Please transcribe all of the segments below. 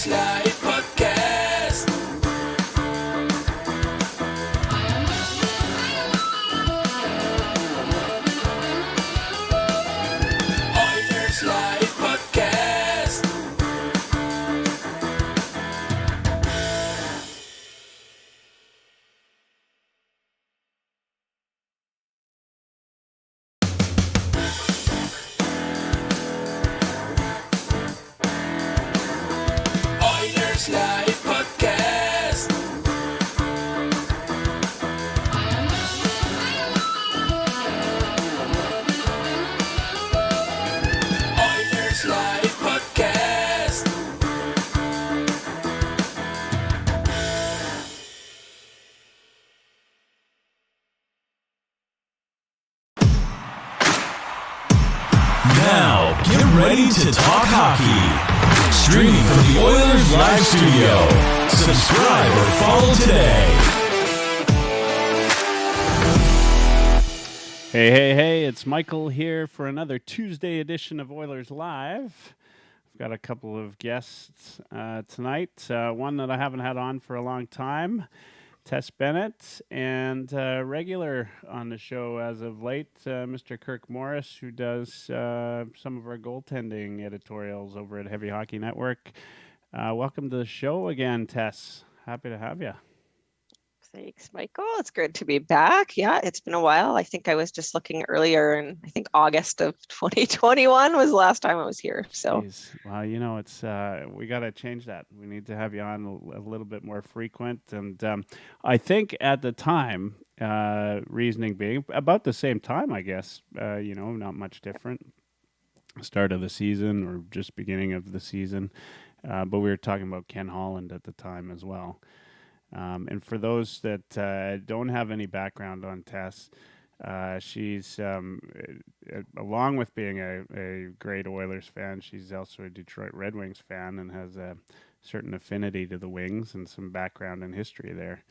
Oilerslive Podcast. Oilerslive Podcast. Oilerslive Podcast. Oilerslive Podcast. Now, get ready to talk hockey. Streaming from the Oilers Live Studio. Subscribe or follow today. Hey, it's Michael here for another Tuesday edition of Oilers Live. I've got a couple of guests tonight. One that I haven't had on for a long time, Tess Bennett, and regular on the show as of late, Mr. Kirk Morris, who does some of our goaltending editorials over at Heavy Hockey Network. Welcome to the show again, Tess. Happy to have you. Thanks, Michael. It's good to be back. Yeah, it's been a while. I think I was just looking earlier, and I think August of 2021 was the last time I was here. So, Jeez. Well, it's we got to change that. We need to have you on a little bit more frequent. And I think at the time, reasoning being about the same time, I guess, not much different. Start of the season or just beginning of the season. But we were talking about Ken Holland at the time as well. And for those that don't have any background on Tess, she's, along with being a great Oilers fan, she's also a Detroit Red Wings fan and has a certain affinity to the Wings and some background and history there.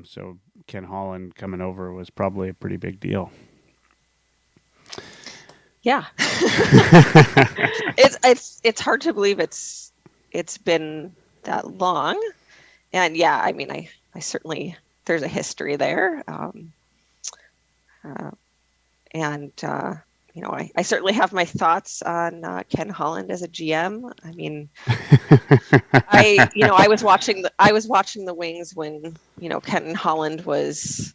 So Ken Holland coming over was probably a pretty big deal. yeah, it's hard to believe it's been that long. And yeah, I mean, I certainly, there's a history there. I certainly have my thoughts on Ken Holland as a GM. I mean, I was watching the Wings when, Ken Holland was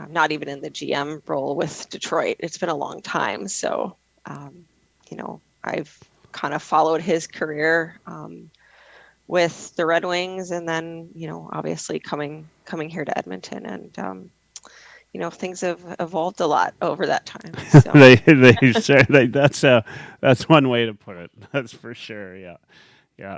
not even in the GM role with Detroit. It's been a long time. So, I've kind of followed his career, with the Red Wings, and then obviously coming here to Edmonton, and things have evolved a lot over that time. So. That's one way to put it. That's for sure. Yeah.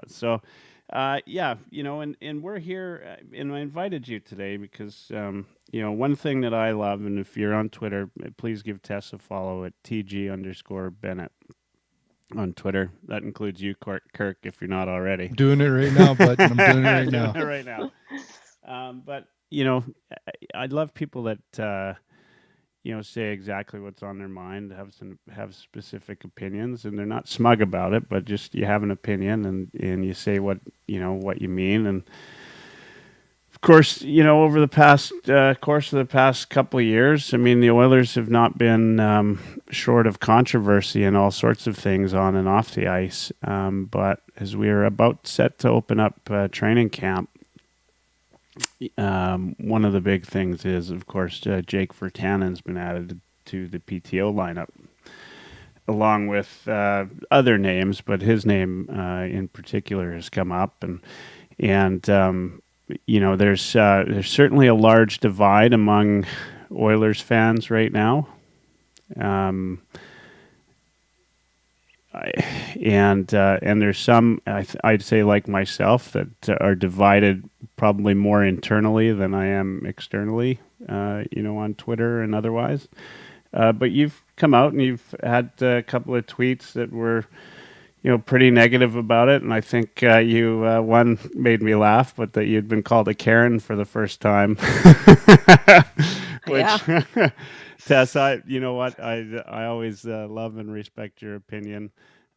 So, and we're here, and I invited you today because one thing that I love, and if you're on Twitter, please give Tess a follow at TG_Bennett. On Twitter. That includes you, Kirk, if you're not already. Doing it right now, but I'm doing it right now. But, I love people that, say exactly what's on their mind, have specific opinions, and they're not smug about it, but just you have an opinion and you say what you mean. And of course, over the course of the past couple of years, I mean, the Oilers have not been short of controversy and all sorts of things on and off the ice. But as we are about set to open up training camp, one of the big things is, of course, Jake Virtanen's been added to the PTO lineup, along with other names, but his name in particular has come up, and there's certainly a large divide among Oilers fans right now. And there's some, I'd say, like myself, that are divided probably more internally than I am externally, on Twitter and otherwise. But you've come out and you've had a couple of tweets that were, pretty negative about it. And I think one made me laugh, but that you'd been called a Karen for the first time. Which, Tess, you know what? I always love and respect your opinion.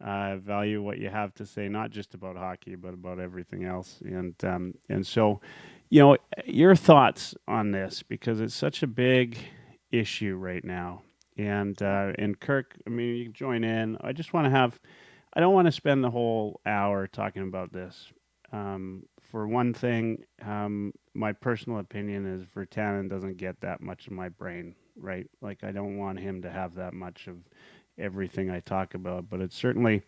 value what you have to say, not just about hockey, but about everything else. And so, your thoughts on this, because it's such a big issue right now. And Kirk, I mean, you can join in. I just want to have. I don't want to spend the whole hour talking about this. For one thing, my personal opinion is Virtanen doesn't get that much of my brain, right? Like, I don't want him to have that much of everything I talk about, but it's certainly,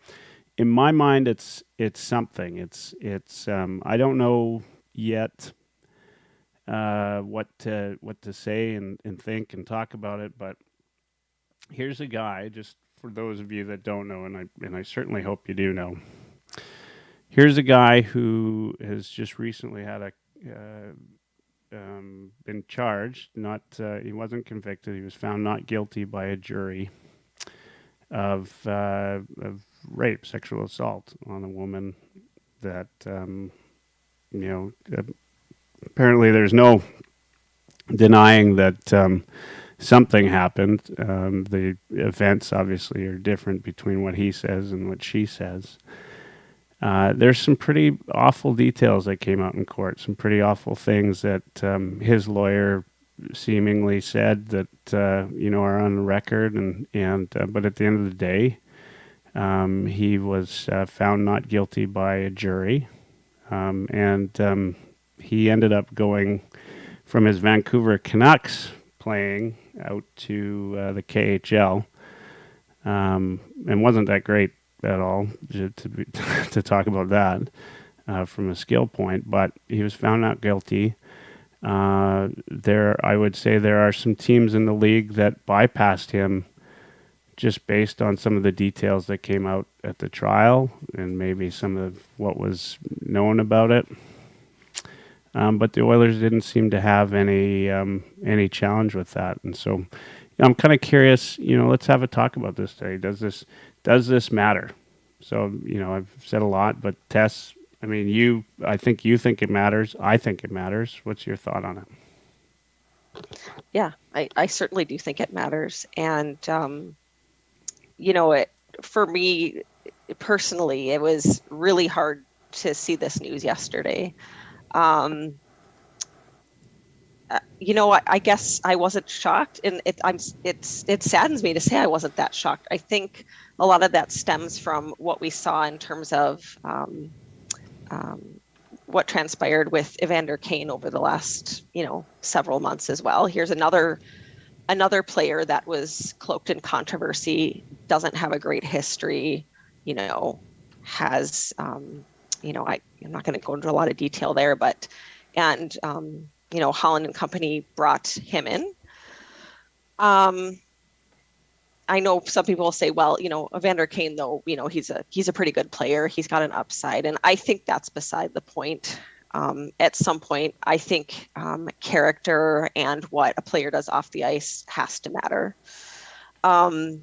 in my mind, it's something. It's I don't know yet what to say and think and talk about it, but here's a guy, just for those of you that don't know, and I certainly hope you do know. Here's a guy who has just recently had been charged. Not he wasn't convicted. He was found not guilty by a jury of rape, sexual assault on a woman. That apparently there's no denying that something happened. The events obviously are different between what he says and what she says. There's some pretty awful details that came out in court, some pretty awful things that his lawyer seemingly said that are on the record, and but at the end of the day, he was found not guilty by a jury, and he ended up going from his Vancouver Canucks playing out to the KHL, and wasn't that great at all to talk about that from a skill point, but he was found not guilty. I would say there are some teams in the league that bypassed him just based on some of the details that came out at the trial and maybe some of what was known about it. But the Oilers didn't seem to have any challenge with that, and so I'm kind of curious. Let's have a talk about this today. Does this matter? So, I've said a lot, but Tess, I mean, I think you think it matters. I think it matters. What's your thought on it? Yeah, I certainly do think it matters. And, for me personally, it was really hard to see this news yesterday. I guess I wasn't shocked, and it saddens me to say I wasn't that shocked. I think a lot of that stems from what we saw in terms of what transpired with Evander Kane over the last several months as well. Here's another player that was cloaked in controversy, doesn't have a great history, has I'm not going to go into a lot of detail there, but Holland and company brought him in. I know some people will say, well, Evander Kane, though, he's a pretty good player. He's got an upside. And I think that's beside the point. At some point, I think character and what a player does off the ice has to matter. And,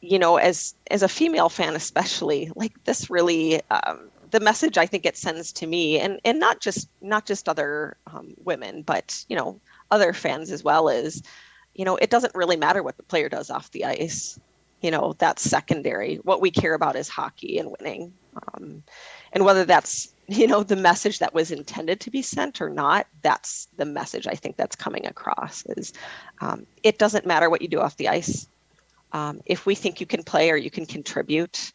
as a female fan, especially, like, this really, the message I think it sends to me, and not just other women, but, other fans as well, is, it doesn't really matter what the player does off the ice. That's secondary. What we care about is hockey and winning. And whether that's, the message that was intended to be sent or not, that's the message I think that's coming across is it doesn't matter what you do off the ice. If we think you can play or you can contribute,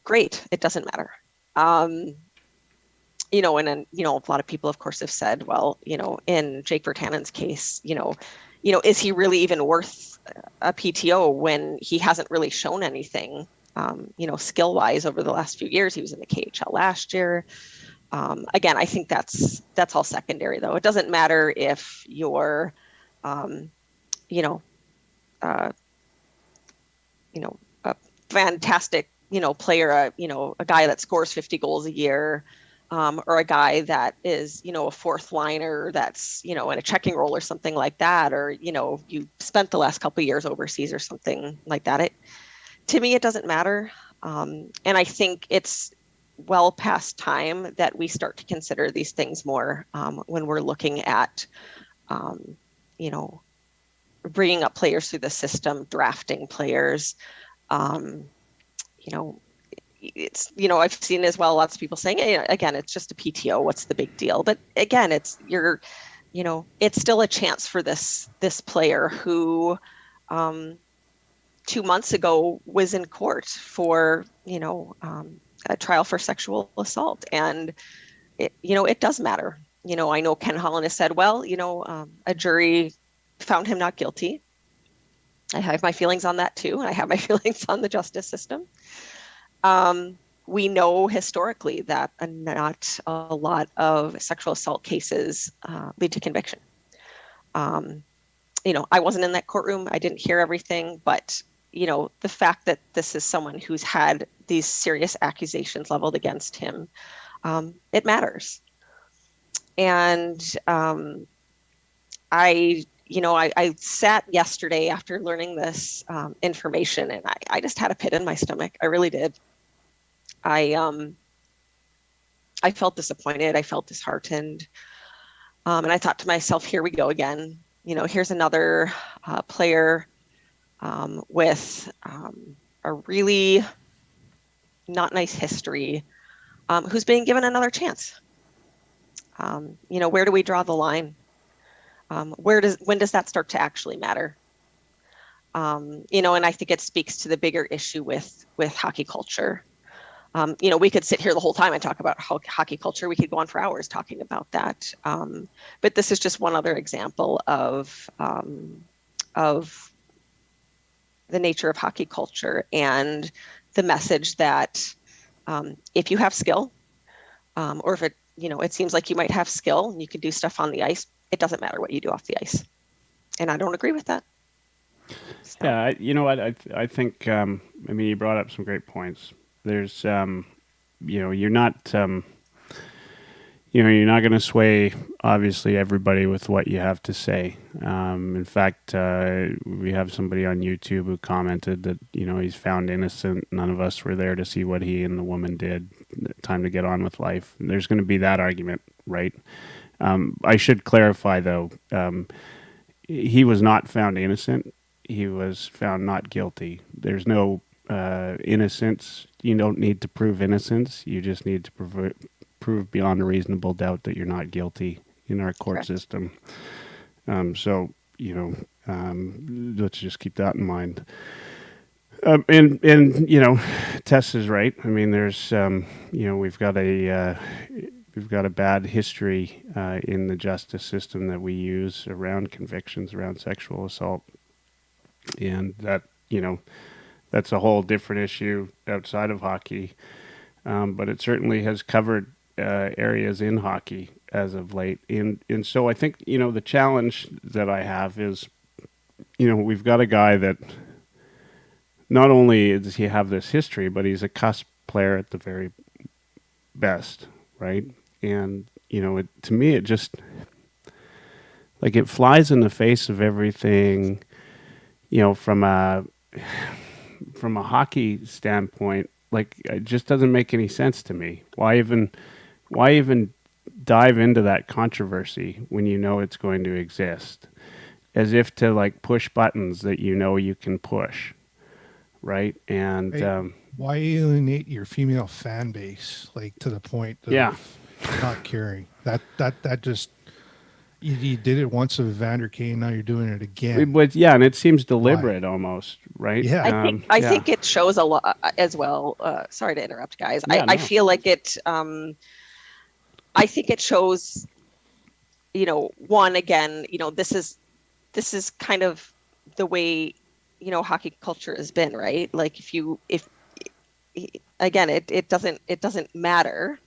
great. It doesn't matter. And then, a lot of people, of course, have said, well, in Jake Virtanen's case, is he really even worth a PTO when he hasn't really shown anything, skill-wise over the last few years? He was in the KHL last year. Again, I think that's all secondary, though. It doesn't matter if you're, a fantastic, player, a guy that scores 50 goals a year, or a guy that is, a fourth liner that's, in a checking role or something like that, or, you spent the last couple of years overseas or something like that. To me, it doesn't matter. And I think it's well past time that we start to consider these things more when we're looking at, bringing up players through the system, drafting players. You know, it's, you know, I've seen as well, lots of people saying, hey, again, it's just a PTO. What's the big deal? But again, it's you know, it's still a chance for this player who 2 months ago was in court for, you know, a trial for sexual assault. And it, you know, it does matter. You know, I know Ken Holland has said, well, you know, a jury found him not guilty. I have my feelings on that too. And I have my feelings on the justice system. We know historically that not a lot of sexual assault cases lead to conviction. You know, I wasn't in that courtroom. I didn't hear everything, but, you know, the fact that this is someone who's had these serious accusations leveled against him, it matters. And I sat yesterday after learning this information, and I just had a pit in my stomach. I really did. I felt disappointed. I felt disheartened. And I thought to myself, here we go again. You know, here's another player with a really not nice history who's being given another chance. You know, where do we draw the line? When does that start to actually matter? You know, and I think it speaks to the bigger issue with hockey culture. You know, we could sit here the whole time and talk about hockey culture. We could go on for hours talking about that. But this is just one other example of the nature of hockey culture and the message that if you have skill, or if it, you know, it seems like you might have skill and you can do stuff on the ice, it doesn't matter what you do off the ice. And I don't agree with that. So. Yeah, you know what? I think, I mean, you brought up some great points. There's, you know, you're not going to sway, obviously, everybody with what you have to say. In fact, we have somebody on YouTube who commented that, you know, he's found innocent. None of us were there to see what he and the woman did. Time to get on with life. And there's going to be that argument, right? I should clarify, though, he was not found innocent. He was found not guilty. There's no innocence. You don't need to prove innocence. You just need to prove beyond a reasonable doubt that you're not guilty in our court Correct. system. So, you know, let's just keep that in mind. And you know, Tess is right. I mean, there's you know, we've got a bad history in the justice system that we use around convictions around sexual assault, and that, you know, that's a whole different issue outside of hockey, but it certainly has covered areas in hockey as of late. And so I think, you know, the challenge that I have is, you know, we've got a guy that not only does he have this history, but he's a cusp player at the very best, right? And, you know, to me, it just, like, it flies in the face of everything, you know, from a hockey standpoint. Like, it just doesn't make any sense to me. Why even dive into that controversy when you know it's going to exist, as if to, like, push buttons that you know you can push, right? And why alienate your female fan base, like, to the point of not caring? That just, you did it once with Evander Kane, now you're doing it again. But yeah, and it seems deliberate almost, right? Yeah. I think it shows a lot as well. Sorry to interrupt, guys. Yeah, I feel like it. I think it shows. You know, one, again, you know, this is kind of the way, you know, hockey culture has been, right? Like, if again, it doesn't matter.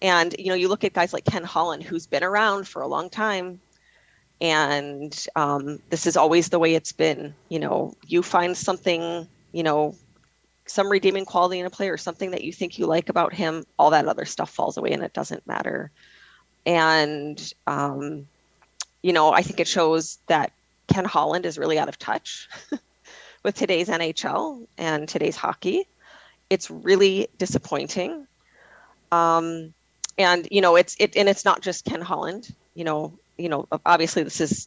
And, you know, you look at guys like Ken Holland, who's been around for a long time, and this is always the way it's been. You know, you find something, you know, some redeeming quality in a player, something that you think you like about him, all that other stuff falls away and it doesn't matter. And, you know, I think it shows that Ken Holland is really out of touch with today's NHL and today's hockey. It's really disappointing. And, you know, it's not just Ken Holland, you know, obviously this is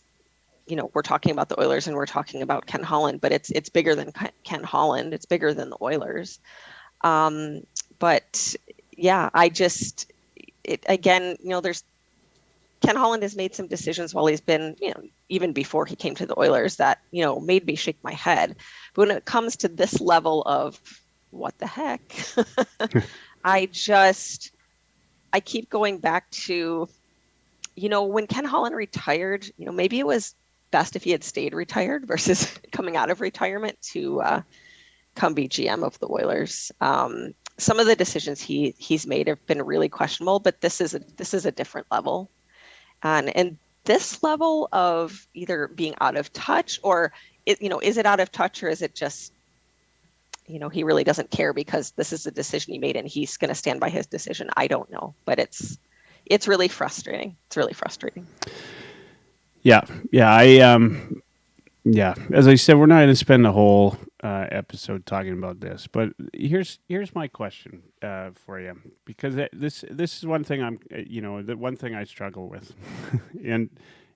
we're talking about the Oilers and we're talking about Ken Holland, but it's bigger than Ken Holland. It's bigger than the Oilers. But yeah, again, there's Ken Holland has made some decisions while he's been, even before he came to the Oilers that, made me shake my head. But when it comes to this level of what the heck, I keep going back to, when Ken Holland retired, maybe it was best if he had stayed retired versus coming out of retirement to come be GM of the Oilers. Some of the decisions he's made have been really questionable, but this is a different level. And this level of either being out of touch or, is it out of touch or is it just, he really doesn't care because this is a decision he made and he's going to stand by his decision. I don't know, but it's really frustrating. It's really frustrating. Yeah. As I said, we're not going to spend the whole episode talking about this, but here's my question for you, because this is one thing the one thing I struggle with, and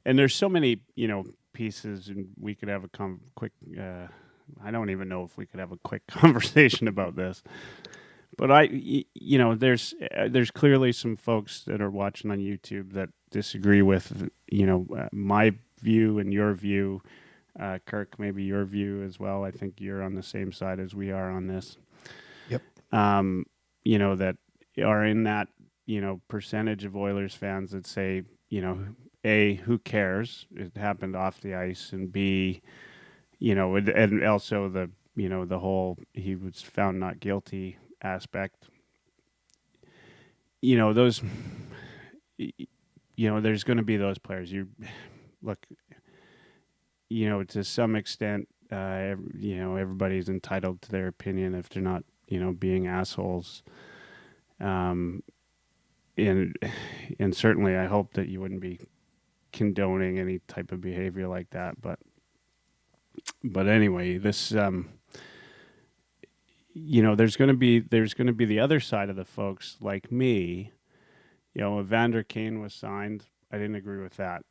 there's so many pieces, and we could have a quick. I don't even know if we could have a quick conversation about this, but there's clearly some folks that are watching on YouTube that disagree with my view and your view. Kirk, maybe your view as well. I think you're on the same side as we are on this. Yep. That are in that, percentage of Oilers fans that say, A, who cares? It happened off the ice, and B, and also the whole he was found not guilty aspect. Those, there's going to be those players. You look. To some extent, everybody's entitled to their opinion if they're not, being assholes. And certainly I hope that you wouldn't be condoning any type of behavior like that. But anyway, this, there's going to be the other side of the folks like me. Evander Kane was signed. I didn't agree with that.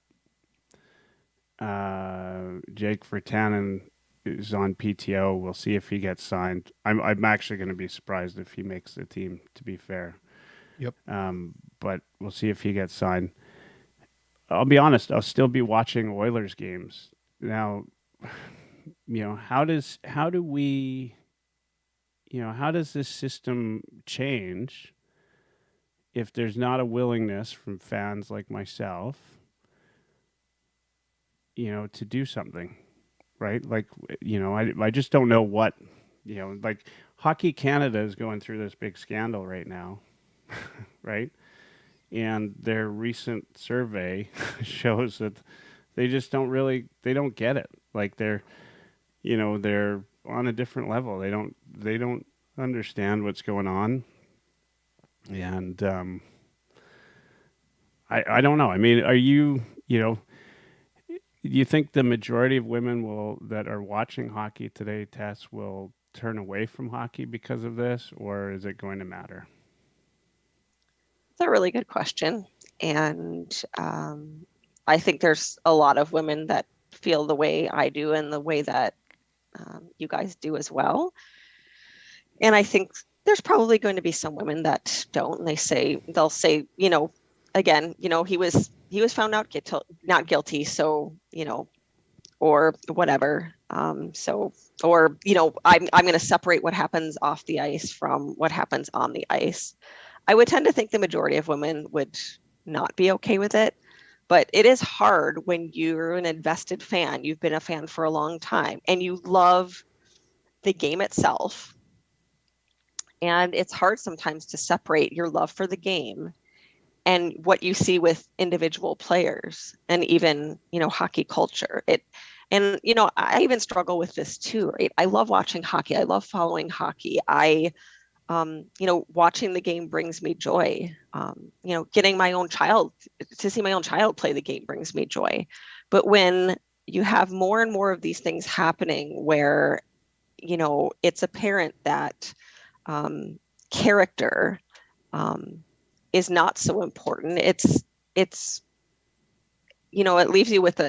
Jake Virtanen is on PTO. We'll see if he gets signed. I'm actually going to be surprised if he makes the team, to be fair. Yep. But we'll see if he gets signed. I'll be honest, I'll still be watching Oilers games. Now, how does this system change if there's not a willingness from fans like myself to do something, right? Like, I just don't know what, like Hockey Canada is going through this big scandal right now, right? And their recent survey shows that they just they don't get it. Like they're on a different level. They don't understand what's going on. And I don't know. I mean, are you, do you think the majority of women that are watching hockey today, Tess, will turn away from hockey because of this, or is it going to matter? It's a really good question. And I think there's a lot of women that feel the way I do and the way that you guys do as well. And I think there's probably going to be some women that don't. And they'll say, again, he was found not guilty. So, or whatever. I'm going to separate what happens off the ice from what happens on the ice. I would tend to think the majority of women would not be okay with it, but it is hard when you're an invested fan. You've been a fan for a long time and you love the game itself. And it's hard sometimes to separate your love for the game and what you see with individual players and even, hockey culture. I even struggle with this too, right? I love watching hockey. I love following hockey. Watching the game brings me joy. Getting my own child to see my own child play the game brings me joy. But when you have more and more of these things happening where, it's apparent that character is not so important. It leaves you with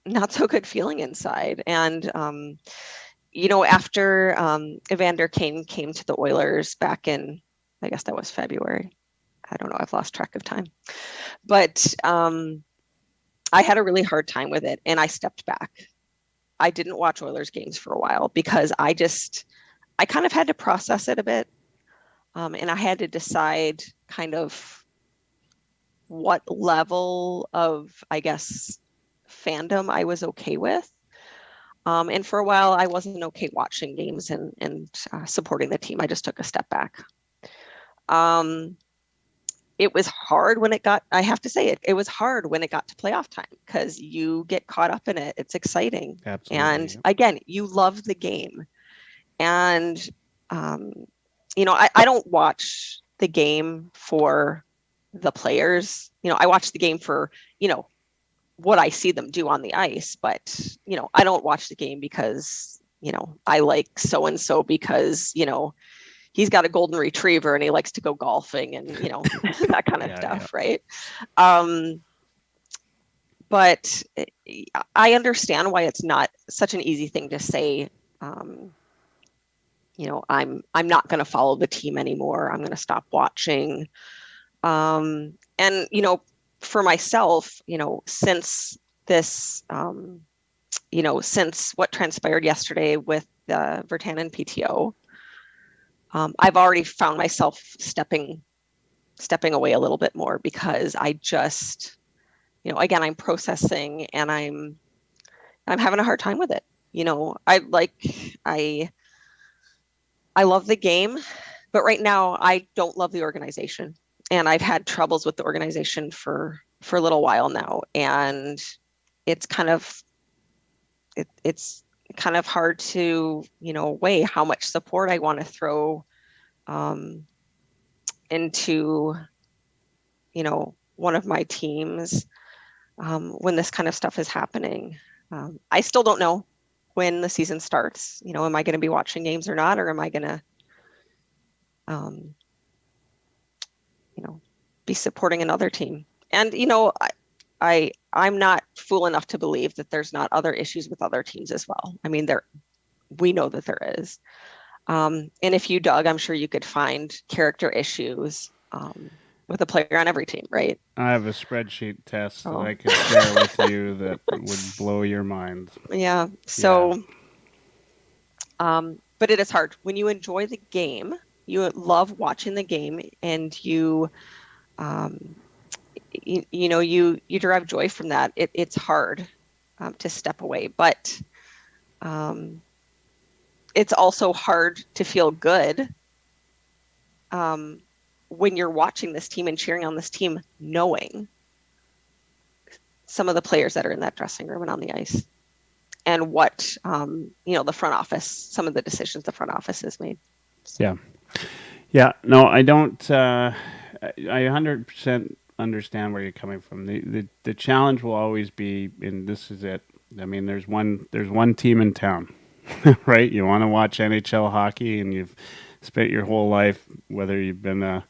not so good feeling inside. And, after Evander Kane came to the Oilers back in, I guess that was February. I don't know. I've lost track of time. But I had a really hard time with it, and I stepped back. I didn't watch Oilers games for a while because I kind of had to process it a bit. And I had to decide kind of what level of, I guess, fandom I was okay with. And for a while, I wasn't okay watching games and supporting the team. I just took a step back. It was hard when I have to say it was hard when it got to playoff time because you get caught up in it. It's exciting. Absolutely. And again, you love the game. And, I don't watch the game for the players. I watch the game for, what I see them do on the ice, but, I don't watch the game because, I like so-and-so because, he's got a golden retriever and he likes to go golfing and, that kind of stuff. Yeah. Right. But I understand why it's not such an easy thing to say. I'm not going to follow the team anymore. I'm going to stop watching. And, for myself, since this, since what transpired yesterday with the Virtanen PTO, I've already found myself stepping away a little bit more because I just, again, I'm processing and I'm having a hard time with it. I love the game, but right now I don't love the organization, and I've had troubles with the organization for a little while now, and it's kind of hard to weigh how much support I want to throw into one of my teams when this kind of stuff is happening. I still don't know when the season starts. Am I going to be watching games or not, or am I going to be supporting another team? And I'm not fool enough to believe that there's not other issues with other teams as well. I mean, we know that there is. And if you dug, I'm sure you could find character issues with a player on every team, right? I have a spreadsheet test that I could share with you that would blow your mind. Yeah. So, but it is hard when you enjoy the game. You love watching the game, and you derive joy from that. It's hard to step away, but it's also hard to feel good when you're watching this team and cheering on this team, knowing some of the players that are in that dressing room and on the ice, and what the front office, some of the decisions the front office has made. So. Yeah. No, I don't. I 100% understand where you're coming from. The challenge will always be, and this is it. I mean, there's one team in town, right? You want to watch NHL hockey, and you've spent your whole life, whether you've been a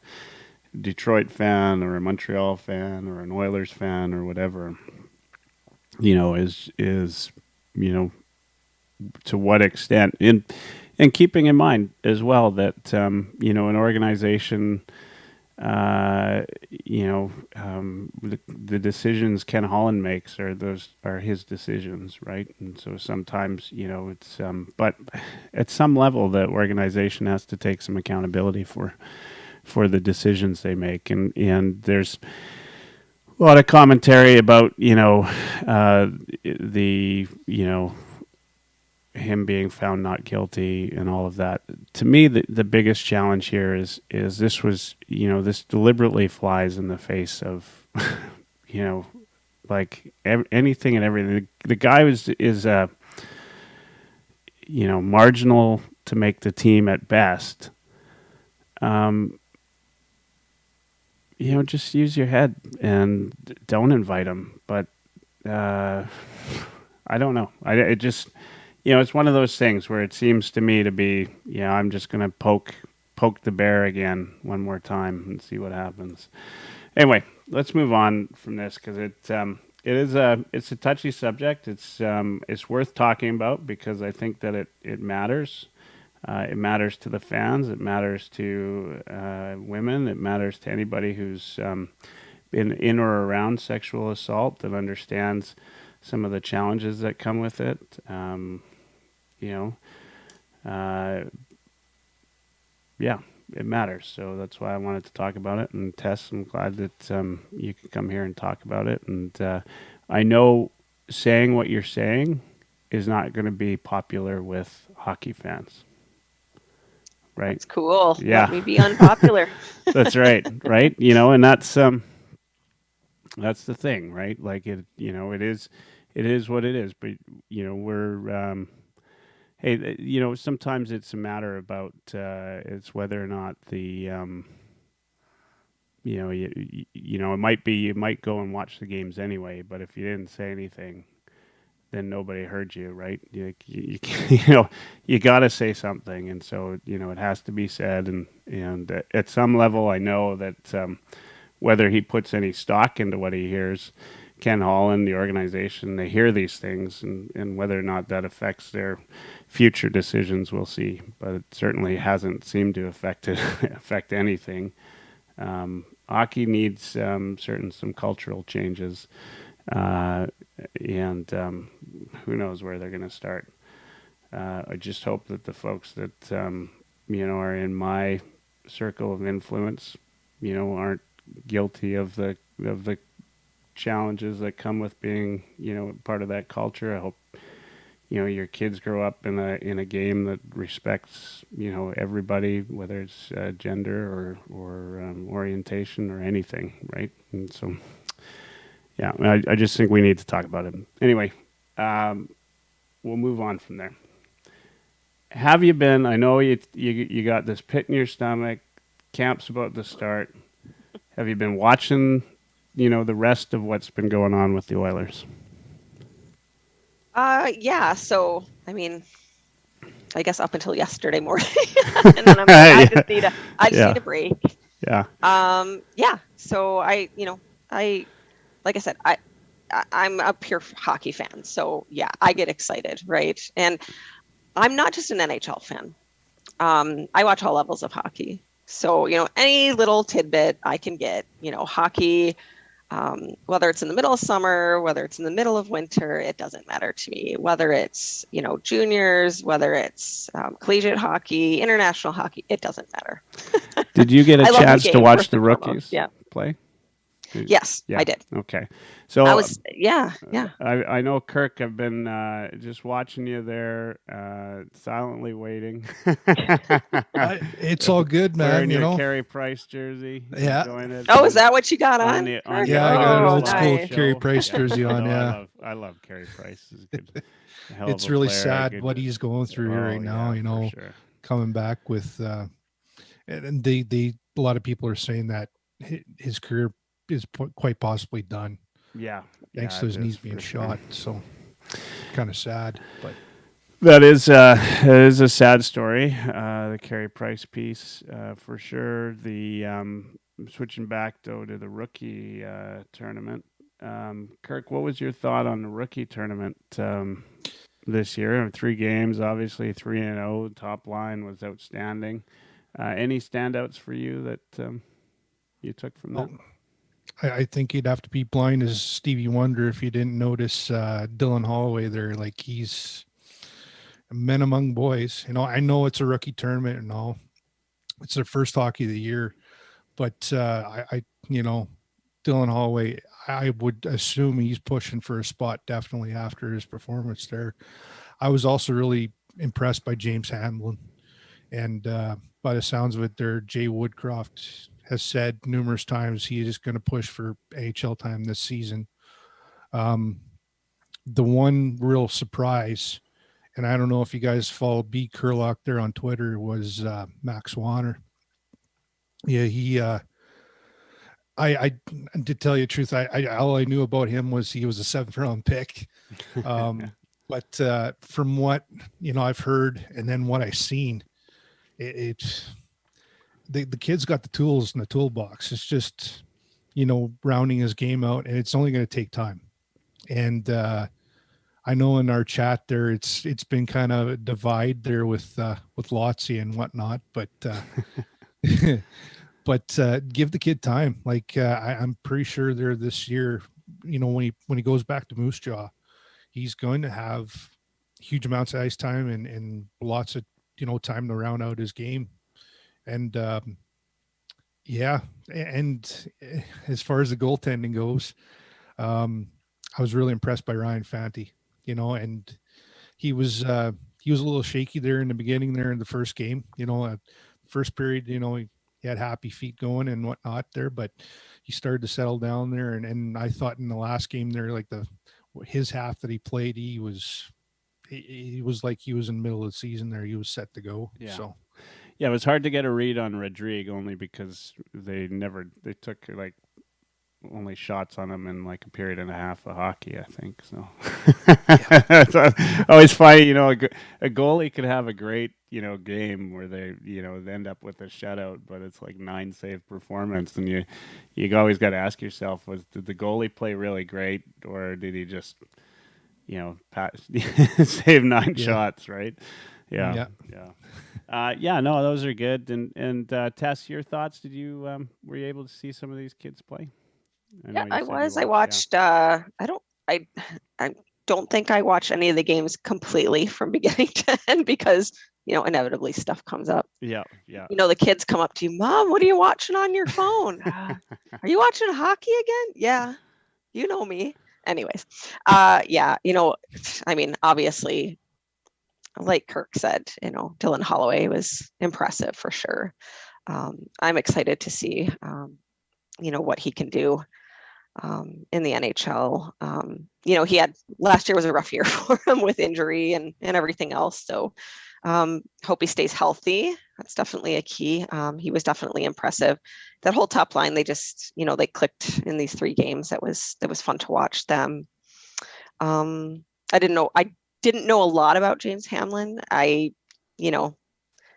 Detroit fan or a Montreal fan or an Oilers fan or whatever, is to what extent, and keeping in mind as well that an organization, the decisions Ken Holland makes are his decisions, right? And so sometimes it's but at some level the organization has to take some accountability for the decisions they make, and there's a lot of commentary about him being found not guilty and all of that. To me, the biggest challenge here is this was, this deliberately flies in the face of, like anything and everything. The guy is marginal to make the team at best. Just use your head and don't invite him. But I don't know. It just... it's one of those things where it seems to me to be, I'm just going to poke the bear again one more time and see what happens. Anyway, let's move on from this because it's a touchy subject. It's worth talking about because I think that it matters. It matters to the fans. It matters to women. It matters to anybody who's been in or around sexual assault and understands some of the challenges that come with it. You know, yeah, it matters. So that's why I wanted to talk about it. And Tess, I'm glad that you can come here and talk about it. And I know saying what you're saying is not going to be popular with hockey fans. Right. It's cool. Yeah. Let me be unpopular. That's right. Right. You know, and that's the thing, right? Like it is what it is. But, you know, we're, hey, you know, sometimes it's a matter about, it's whether or not the, you know, it might be, you might go and watch the games anyway, but if you didn't say anything, then nobody heard you, right? You know, you got to say something. And so, you know, it has to be said. And at some level, I know that whether he puts any stock into what he hears, Ken Holland, the organization, they hear these things, and whether or not that affects their future decisions, we'll see. But it certainly hasn't seemed to affect anything. Hockey needs some cultural changes. And who knows where they're going to start. I just hope that the folks that, you know, are in my circle of influence, you know, aren't guilty of the challenges that come with being, you know, part of that culture. I hope, you know, your kids grow up in a game that respects, you know, everybody, whether it's gender or orientation or anything, right? And so, yeah, I just think we need to talk about it. Anyway, we'll move on from there. Have you been? I know you got this pit in your stomach. Camp's about to start. Have you been watching, you know, the rest of what's been going on with the Oilers? Yeah. So, I mean, I guess up until yesterday morning, and then I'm like, I just need a break. Yeah. Yeah. So like I said, I'm a pure hockey fan. So yeah, I get excited, right? And I'm not just an NHL fan. I watch all levels of hockey. So, you know, any little tidbit I can get, you know, hockey, whether it's in the middle of summer, whether it's in the middle of winter, it doesn't matter to me. Whether it's, you know, juniors, whether it's collegiate hockey, international hockey, it doesn't matter. Did you get a chance to watch the rookies play? Yes, yeah. I did. Okay. So I was, yeah. I know, Kirk, I've been just watching you there, silently waiting. It's all good, man. Wearing you your know, Carey Price jersey. Yeah. Enjoying it. Oh, is that what you got on? Yeah, I got an old school nice. Carey Price jersey on. No, Yeah, I love Carey Price. He's a good, a hell it's of a really player, sad what he's going through here right now. You know, for sure. coming back with, and they a lot of people are saying that his career is quite possibly done. Yeah. Thanks to his knees being shot. So kind of sad, but that is a sad story. The Carey Price piece, for sure. The switching back though to the rookie tournament. Kirk, what was your thought on the rookie tournament this year? 3 games, obviously 3-0. Top line was outstanding. Any standouts for you that you took from that? I think you'd have to be blind as Stevie Wonder if you didn't notice Dylan Holloway there. Like, he's men among boys. You know, I know it's a rookie tournament and all. It's their first hockey of the year, but I you know, Dylan Holloway, I would assume he's pushing for a spot definitely after his performance there. I was also really impressed by James Hamlin, and by the sounds of it, there, Jay Woodcroft has said numerous times he is going to push for AHL time this season. The one real surprise, and I don't know if you guys followed B. Kurlock there on Twitter, was Max Wanner. Yeah, he I to tell you the truth, I all I knew about him was he was a 7th round pick. But from what, you know, I've heard and then what I've seen, the kid's got the tools in the toolbox. It's just, you know, rounding his game out, and it's only going to take time. And I know in our chat there, it's been kind of a divide there with Lotzi and whatnot, but give the kid time. Like I'm pretty sure there this year, when he goes back to Moose Jaw, he's going to have huge amounts of ice time and lots of time to round out his game. And yeah, and as far as the goaltending goes, I was really impressed by Ryan Fanti, and he was a little shaky there in the beginning there in the first game, first period, he had happy feet going and whatnot there, but he started to settle down there. And I thought in the last game there, like his half that he played, he was like he was in the middle of the season there. He was set to go. Yeah. So yeah, it was hard to get a read on Rodrigue only because they took like only shots on him in like a period and a half of hockey, I think. So it's always funny, a goalie could have a great, game where they, end up with a shutout, but it's like 9 save performance. And you always got to ask yourself, did the goalie play really great, or did he just, save 9 shots, right? Yeah. No, those are good. And Tess, your thoughts? Were you able to see some of these kids play? I was. I watched. I don't think I watched any of the games completely from beginning to end because inevitably stuff comes up. Yeah. The kids come up to you, Mom, what are you watching on your phone? Are you watching hockey again? Yeah, you know me. Anyways, obviously, like Kirk said, Dylan Holloway was impressive for sure. I'm excited to see, what he can do in the NHL. He had last year was a rough year for him with injury and everything else. So hope he stays healthy. That's definitely a key. He was definitely impressive. That whole top line, they just, they clicked in these 3 games. That was fun to watch them. I didn't know a lot about James Hamlin. I,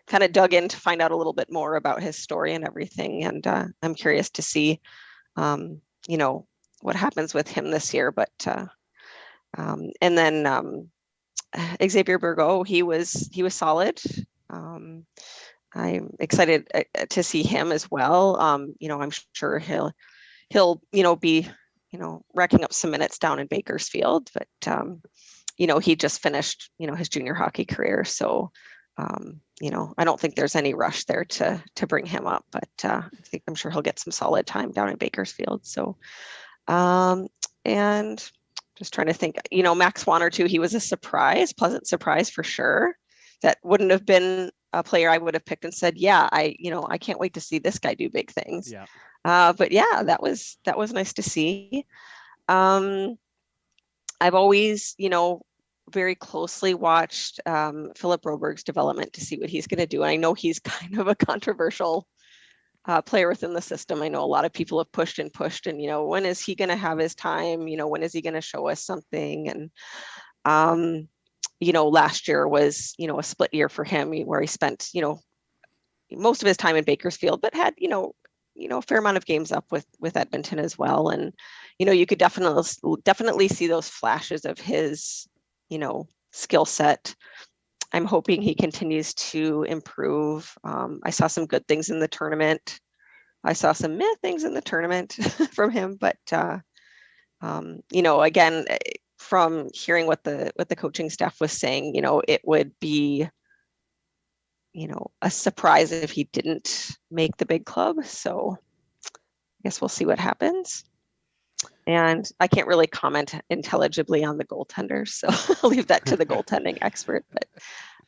kind of dug in to find out a little bit more about his story and everything. And I'm curious to see, what happens with him this year. But and then Xavier Burgo, he was solid. I'm excited to see him as well. I'm sure he'll be racking up some minutes down in Bakersfield, but he just finished his junior hockey career, so I don't think there's any rush there to bring him up, but I'm sure he'll get some solid time down in Bakersfield. So and just trying to think, Max Wanner too, he was a pleasant surprise for sure. That wouldn't have been a player I would have picked and said, yeah, I can't wait to see this guy do big things. Yeah. But yeah, that was nice to see. I've always, very closely watched Philip Broberg's development to see what he's going to do. And I know he's kind of a controversial player within the system. I know a lot of people have pushed and when is he going to have his time? When is he going to show us something? And last year was a split year for him where he spent most of his time in Bakersfield, but had a fair amount of games up with Edmonton as well. And you could definitely see those flashes of his skill set. I'm hoping he continues to improve. I saw some good things in the tournament. I saw some meh things in the tournament from him, but again, from hearing what the coaching staff was saying, it would be a surprise if he didn't make the big club. So I guess we'll see what happens. And I can't really comment intelligibly on the goaltenders, so I'll leave that to the goaltending expert. But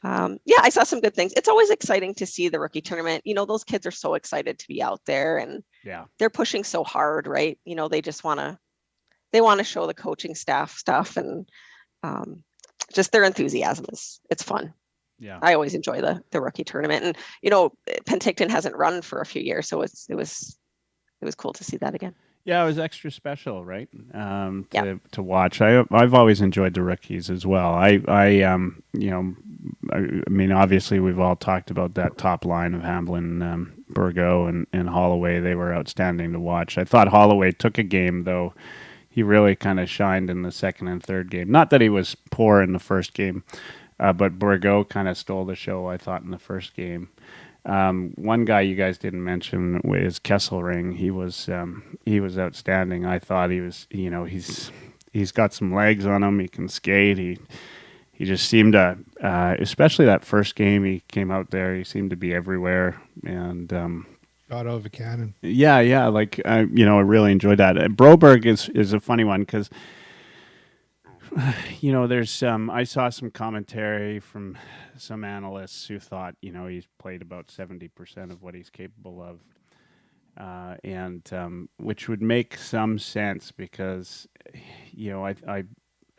I saw some good things. It's always exciting to see the rookie tournament. Those kids are so excited to be out there, and they're pushing so hard, right? They just want to show the coaching staff stuff, and just their enthusiasm it's fun. Yeah, I always enjoy the rookie tournament, and Penticton hasn't run for a few years, so it was cool to see that again. Yeah, it was extra special, right? To watch. I've always enjoyed the rookies as well. I mean, obviously we've all talked about that top line of Hamlin, Burgo, and Holloway. They were outstanding to watch. I thought Holloway took a game though, he really kind of shined in the second and third game. Not that he was poor in the first game, but Bourgault kind of stole the show, I thought, in the first game. One guy you guys didn't mention is Kesselring. He was outstanding. I thought he was, he's got some legs on him. He can skate. He just seemed to, especially that first game he came out there, he seemed to be everywhere. And Got out of a cannon. yeah, like I really enjoyed that. Broberg is a funny one because there's I saw some commentary from some analysts who thought he's played about 70% of what he's capable of, and which would make some sense because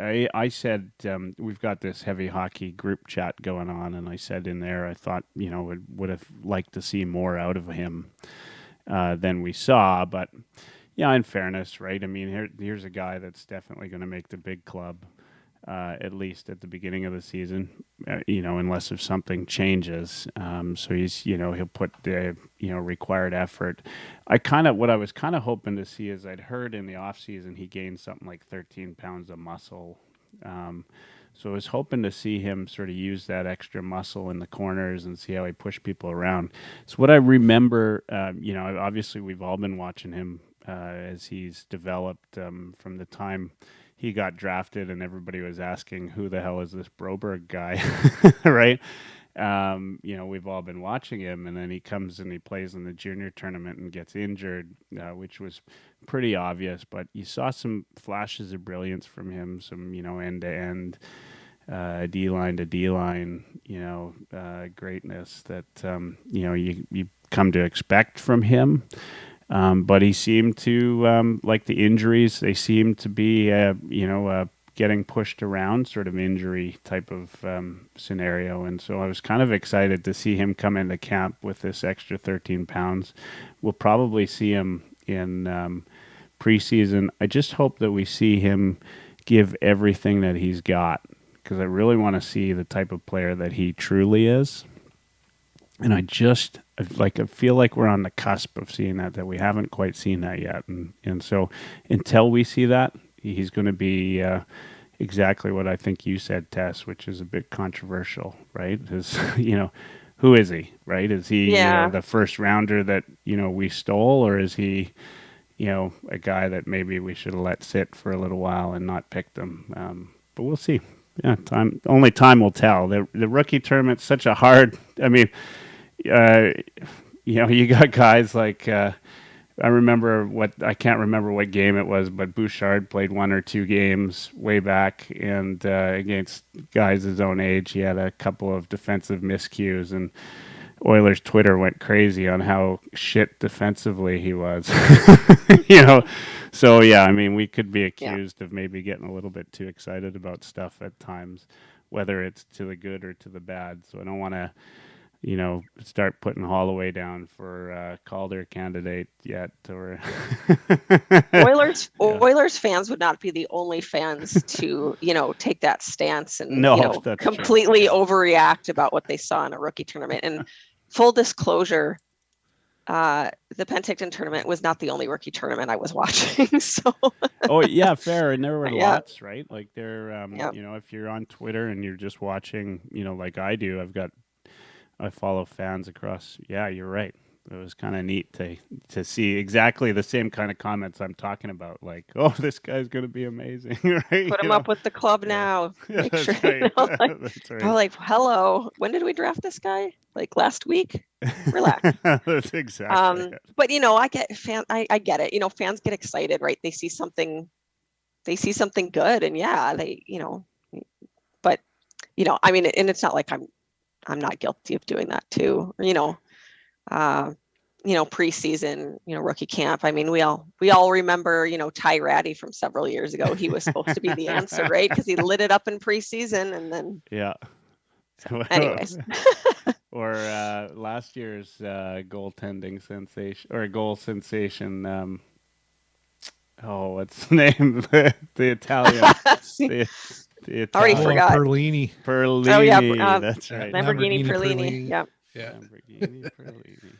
I said we've got this heavy hockey group chat going on, and I said in there I thought would have liked to see more out of him than we saw, but yeah, in fairness, right? I mean, here's a guy that's definitely going to make the big club, at least at the beginning of the season, unless if something changes. So he's he'll put the required effort. What I was kind of hoping to see is I'd heard in the off season he gained something like 13 pounds of muscle. So I was hoping to see him sort of use that extra muscle in the corners and see how he pushed people around. So what I remember, obviously we've all been watching him as he's developed from the time he got drafted and everybody was asking who the hell is this Broberg guy, right? We've all been watching him, and then he comes and he plays in the junior tournament and gets injured, which was pretty obvious, but you saw some flashes of brilliance from him, some, end to end, D-line to D-line, greatness that, you come to expect from him. But he seemed to, like the injuries, they seemed to be, getting pushed around, sort of injury type of scenario. And so I was kind of excited to see him come into camp with this extra 13 pounds. We'll probably see him in preseason. I just hope that we see him give everything that he's got, because I really want to see the type of player that he truly is. And I feel like we're on the cusp of seeing that we haven't quite seen that yet. And so until we see that, he's going to be exactly what I think you said, Tess, which is a bit controversial, right? Is, who is he, right? Is he the first rounder that, we stole, or is he, a guy that maybe we should have let sit for a little while and not picked him? But we'll see. Yeah, only time will tell. The rookie tournament's such a hard, I mean, you got guys like, I can't remember what game it was, but Bouchard played one or two games way back, and against guys his own age, he had a couple of defensive miscues, and Oilers Twitter went crazy on how shit defensively he was. So yeah, I mean, we could be accused of maybe getting a little bit too excited about stuff at times, whether it's to the good or to the bad. So I don't want to start putting Holloway down for Calder candidate yet, or Oilers fans would not be the only fans to take that stance and completely overreact about what they saw in a rookie tournament. And full disclosure, the Penticton tournament was not the only rookie tournament I was watching. So oh yeah, fair. And there were lots, right? Like there, if you're on Twitter and you're just watching, like I do, I follow fans across. Yeah, you're right. It was kind of neat to see exactly the same kind of comments I'm talking about. Like, oh, this guy's going to be amazing, right? Put him up with the club now. Yeah, Make sure, right. That's right. I'm like, hello, when did we draft this guy? Like last week? Relax. That's exactly it. But I get it. Fans get excited, right? They see something good, and but I mean, and it's not like I'm not guilty of doing that too. Preseason, rookie camp. I mean, we all remember, Ty Ratty from several years ago. He was supposed to be the answer, right? Because he lit it up in preseason, and then anyways. Or last year's goaltending sensation or goal sensation. What's the name? the Italian. Already forgot. Perlini. Oh yeah, that's right. Lamborghini Perlini. Yeah. Yeah. Lamborghini Perlini.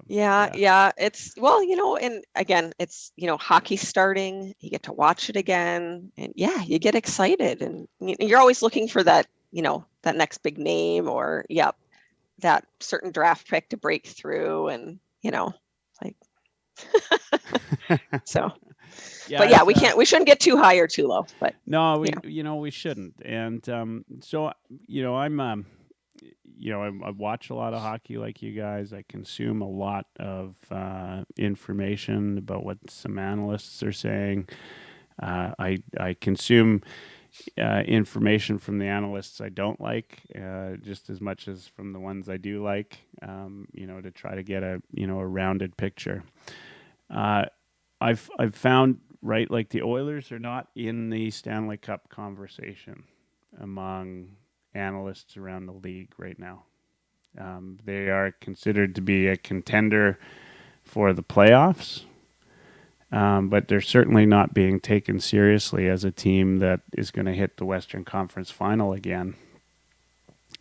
Yeah. It's, well, and again, it's, hockey starting, you get to watch it again, and yeah, you get excited, and you're always looking for that, that next big name, or, that certain draft pick to break through, and, like, so, but yeah, we shouldn't get too high or too low, but No, we yeah. we shouldn't. And so I'm I watch a lot of hockey like you guys. I consume a lot of information about what some analysts are saying. I consume information from the analysts I don't like, just as much as from the ones I do like. To try to get a rounded picture. I've found, right, like the Oilers are not in the Stanley Cup conversation among analysts around the league right now. They are considered to be a contender for the playoffs, but they're certainly not being taken seriously as a team that is going to hit the Western Conference Final again.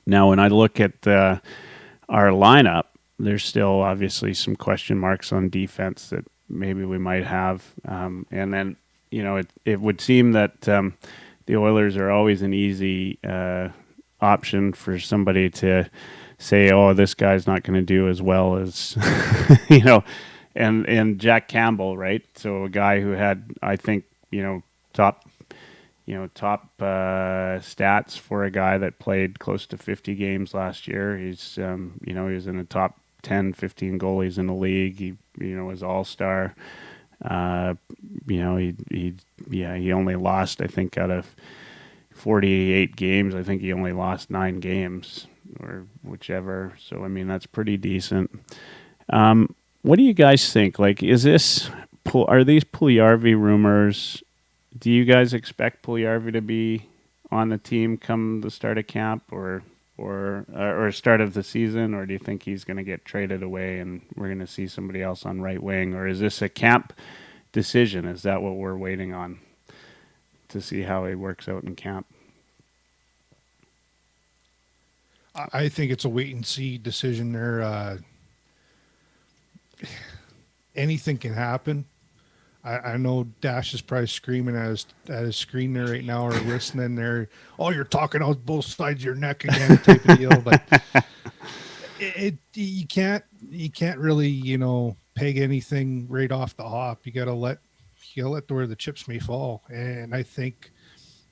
Now, when I look at our lineup, there's still obviously some question marks on defense that maybe we might have. And then, it would seem that the Oilers are always an easy option for somebody to say, oh, this guy's not going to do as well as, and Jack Campbell, right? So a guy who had, I think, top stats for a guy that played close to 50 games last year. He's, he was in the top 10, 15 goalies in the league. He, was all-star. He only lost, I think, out of 48 games, I think he only lost 9 games or whichever. So, I mean, that's pretty decent. What do you guys think? Like, are these Puljujarvi rumors? Do you guys expect Puljujarvi to be on the team come the start of camp or start of the season, or do you think he's going to get traded away and we're going to see somebody else on right wing, or is this a camp decision? Is that what we're waiting on to see how he works out in camp? I think it's a wait and see decision there. Anything can happen. I know Dash is probably screaming at his screen there right now, or listening there. Oh, you're talking out both sides of your neck again, type of deal. But you can't really peg anything right off the hop. You gotta let where the chips may fall. And I think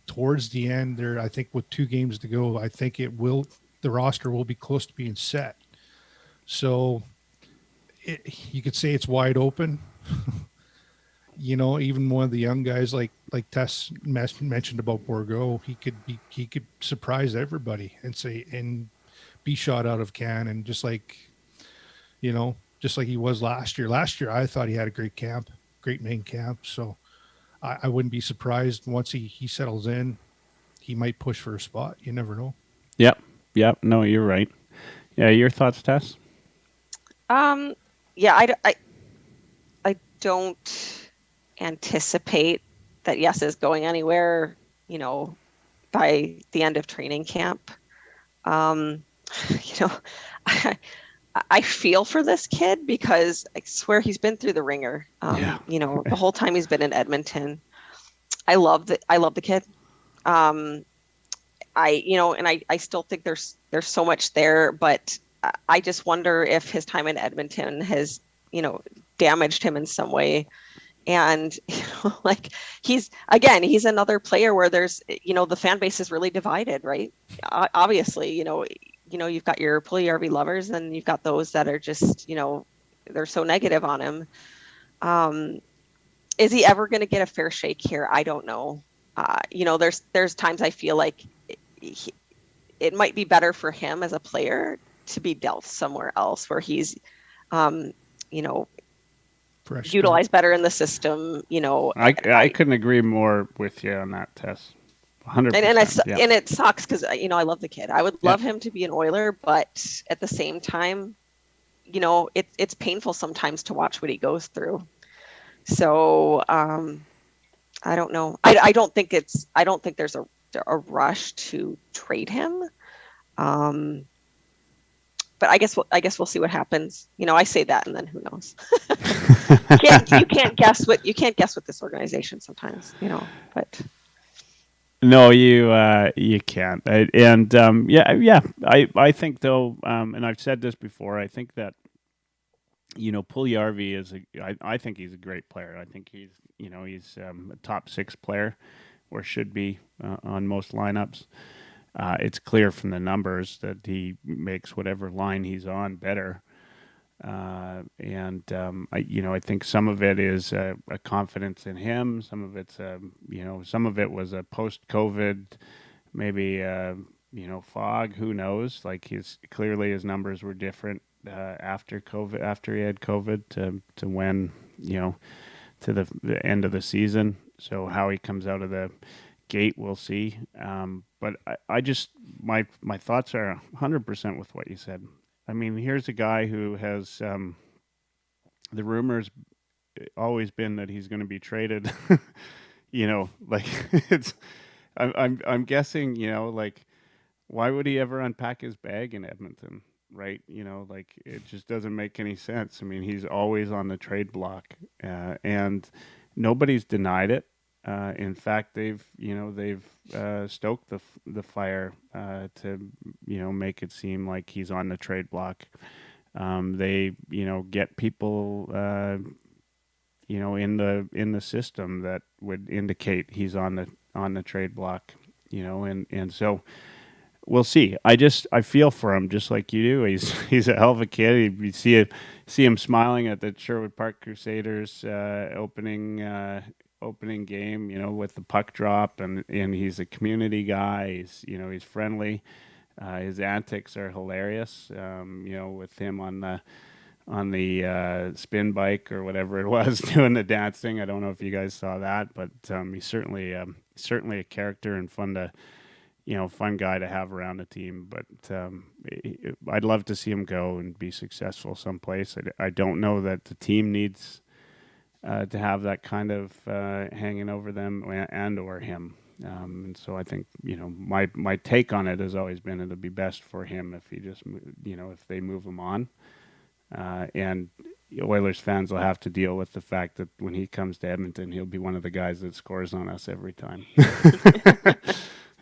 towards the end there, I think with 2 games to go, I think the roster will be close to being set. So you could say it's wide open. Even one of the young guys like Tess mentioned about Bourgault, he could surprise everybody and be shot out of can, and just like he was last year. Last year, I thought he had a great main camp. So I wouldn't be surprised once he settles in, he might push for a spot. You never know. Yep. No, you're right. Yeah, your thoughts, Tess? Yeah, I don't anticipate that Yes is going anywhere, by the end of training camp. I feel for this kid because I swear he's been through the ringer. The whole time he's been in Edmonton. I love the kid. I still think there's so much there, but I just wonder if his time in Edmonton has, damaged him in some way. And he's another player where there's, the fan base is really divided, right? Obviously, you've got your Puljujarvi lovers, and you've got those that are just, they're so negative on him. Is he ever going to get a fair shake here? I don't know. There's times I feel like it might be better for him as a player to be dealt somewhere else where he's, utilized better in the system. I couldn't agree more with you on that, Tess. 100%. And it sucks because I love the kid. I would love him to be an Oiler, but at the same time, it's painful sometimes to watch what he goes through. So I don't know. I don't think there's a rush to trade him. but I guess we'll see what happens. I say that, and then who knows? You can't guess what this organization sometimes, but. No, you can't. I think though, and I've said this before. I think that Puljujarvi is I think he's a great player. I think he's a top 6 player, or should be on most lineups. It's clear from the numbers that he makes whatever line he's on better. I think some of it is a confidence in him. Some of it's some of it was a post-COVID, maybe fog. Who knows? Like his numbers were different after COVID, after he had COVID to when to the end of the season. So how he comes out of the gate, we'll see. But I just my thoughts are 100% with what you said. I mean, here's a guy who has the rumors always been that he's going to be traded. Like it's. I'm guessing. Like why would he ever unpack his bag in Edmonton? Right? Like it just doesn't make any sense. I mean, he's always on the trade block, and nobody's denied it. In fact, they've stoked the fire to make it seem like he's on the trade block. They get people in the system that would indicate he's on the trade block. And so we'll see. I feel for him just like you do. He's a hell of a kid. You see him smiling at the Sherwood Park Crusaders opening game, with the puck drop, and he's a community guy. He's friendly. His antics are hilarious. With him on the spin bike or whatever it was, doing the dancing. I don't know if you guys saw that, but he's certainly a character and fun guy to have around the team. But I'd love to see him go and be successful someplace. I don't know that the team needs to have that kind of hanging over them and or him. And so I think, my take on it has always been it'll be best for him if he just, if they move him on. And Oilers fans will have to deal with the fact that when he comes to Edmonton, he'll be one of the guys that scores on us every time.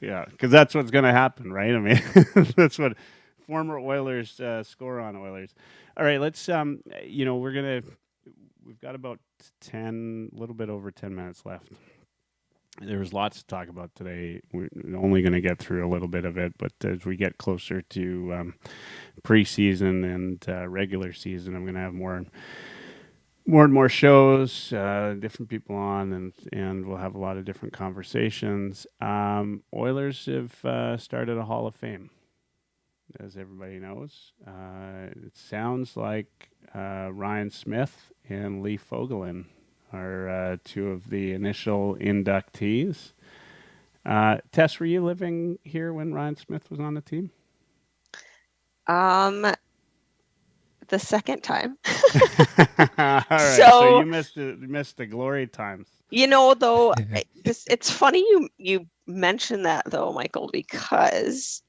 Yeah, because that's what's going to happen, right? I mean, that's what former Oilers score on Oilers. All right, let's, we've got about a little bit over 10 minutes left. There's lots to talk about today. We're only going to get through a little bit of it, but as we get closer to preseason and regular season, I'm going to have more and more shows, different people on, and we'll have a lot of different conversations. Oilers have started a Hall of Fame, as everybody knows. It sounds like Ryan Smith and Lee Fogelin are two of the initial inductees. Tess, were you living here when Ryan Smith was on the team? The second time. All right, so you missed the glory times. Though, it's funny you mentioned that though, Michael, because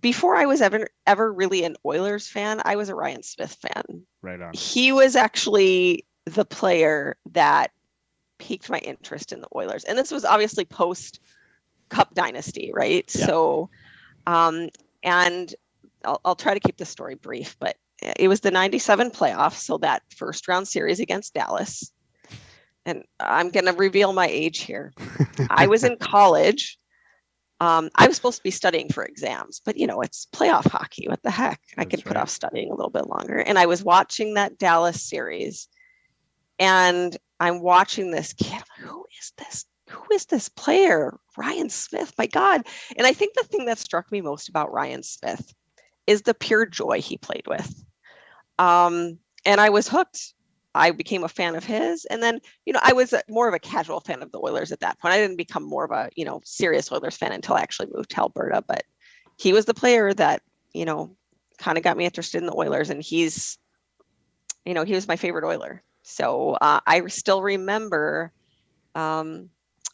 before I was ever really an Oilers fan, I was a Ryan Smith fan. Right on. He was actually the player that piqued my interest in the Oilers. And this was obviously post Cup dynasty, right? Yeah. So, and I'll try to keep the story brief, but it was the 97 playoffs. So that first round series against Dallas. And I'm going to reveal my age here. I was in college. I was supposed to be studying for exams, but it's playoff hockey. What the heck? I could put off studying a little bit longer. And I was watching that Dallas series, and I'm watching this kid. Who is this? Who is this player? Ryan Smith, my God. And I think the thing that struck me most about Ryan Smith is the pure joy he played with. And I was hooked. I became a fan of his. And then, I was more of a casual fan of the Oilers at that point. I didn't become more of a, serious Oilers fan until I actually moved to Alberta. But he was the player that, kind of got me interested in the Oilers. And he was my favorite Oiler. So I still remember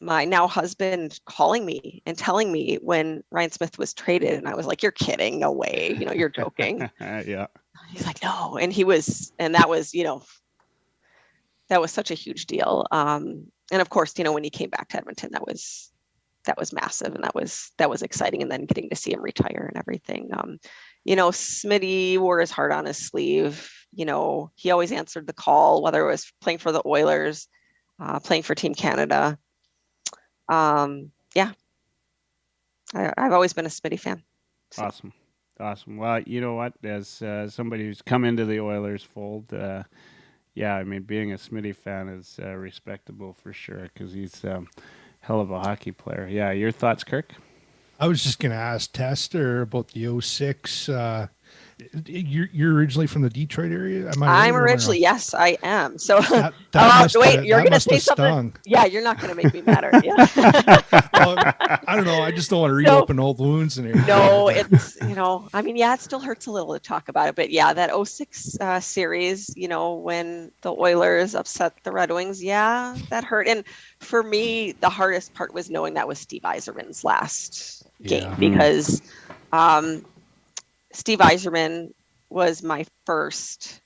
my now husband calling me and telling me when Ryan Smith was traded, and I was like, "You're kidding? No way! You're joking." Yeah. He's like, "No," and that was, that was such a huge deal. And of course, when he came back to Edmonton, that was massive, and that was exciting. And then getting to see him retire and everything. Smitty wore his heart on his sleeve. He always answered the call, whether it was playing for the Oilers, playing for Team Canada. Yeah, I've always been a Smitty fan. So. Awesome. Well, you know what? As somebody who's come into the Oilers fold, yeah, I mean, being a Smitty fan is respectable for sure because he's hell of a hockey player. Yeah, your thoughts, Kirk? I was just going to ask Tester about the 06. You're originally from the Detroit area? Am I right, I'm originally, yes, I am. So, wait, you're going to say something? Stung. Yeah, you're not going to make me mad, are you? Well, I don't know. I just don't want to reopen old wounds in here. No, it's, yeah, it still hurts a little to talk about it. But yeah, that 06 series, when the Oilers upset the Red Wings, yeah, that hurt. And for me, the hardest part was knowing that was Steve Yzerman's last game because Steve Yzerman was my first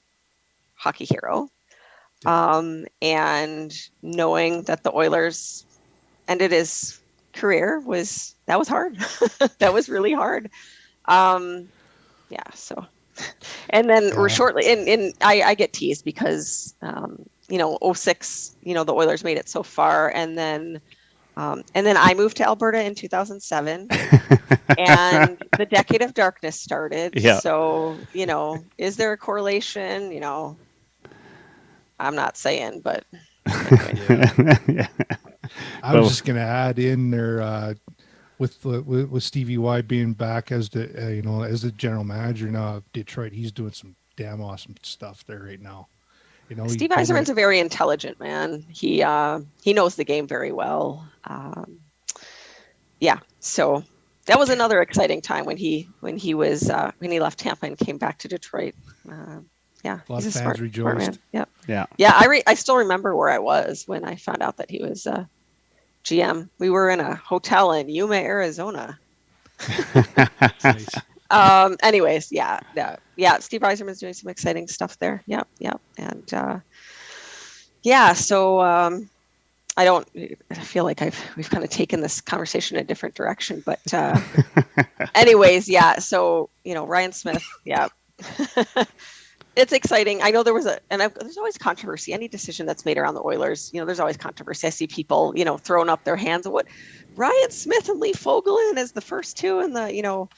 hockey hero. And knowing that the Oilers ended his career was hard. That was really hard. So, and then we're shortly and I get teased because, 06, the Oilers made it so far. And then I moved to Alberta in 2007 and the decade of darkness started. Yeah. So, is there a correlation? I'm not saying, but anyway. I was just going to add in there with Stevie Y being back as the as the general manager now of Detroit. He's doing some damn awesome stuff there right now. Steve Yzerman's a very intelligent man. He knows the game very well. So that was another exciting time when he left Tampa and came back to Detroit. A lot of fans rejoiced. Yep. Yeah. I still remember where I was when I found out that he was GM. We were in a hotel in Yuma, Arizona. Nice. Anyways, Steve Yzerman's doing some exciting stuff there. Yep. And so I feel like we've kind of taken this conversation in a different direction, but anyways, so Ryan Smith, it's exciting. I know there was there's always controversy. Any decision that's made around the Oilers, there's always controversy. I see people, throwing up their hands. What Ryan Smith and Lee Fogelin as the first two in the,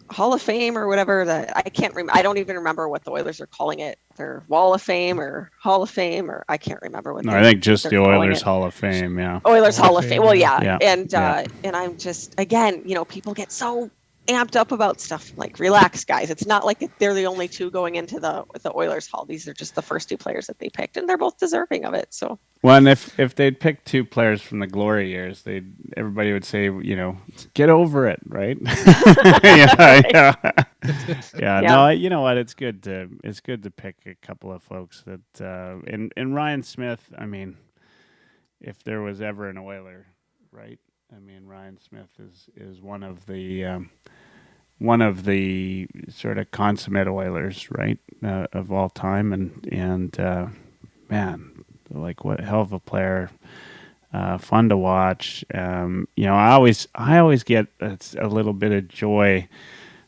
Hall of Fame or whatever. I can't remember. I don't even remember what the Oilers are calling it. Their Wall of Fame or Hall of Fame, or I can't remember what. No, I think just the Oilers Hall of Fame. Yeah. Oilers Hall of Fame. Well, yeah. And I'm just, again, people get so amped up about stuff. Like, relax, guys. It's not like they're the only two going into the Oilers Hall. These are just the first two players that they picked, and they're both deserving of it. So. Well, and if they'd picked two players from the glory years, everybody would say, get over it, right? Yeah. No, you know what? It's good to pick a couple of folks that and Ryan Smith. I mean, if there was ever an Oiler, right? I mean, Ryan Smith is one of the sort of consummate Oilers, right, of all time, and man. Like, what a hell of a player, fun to watch. I always get a little bit of joy.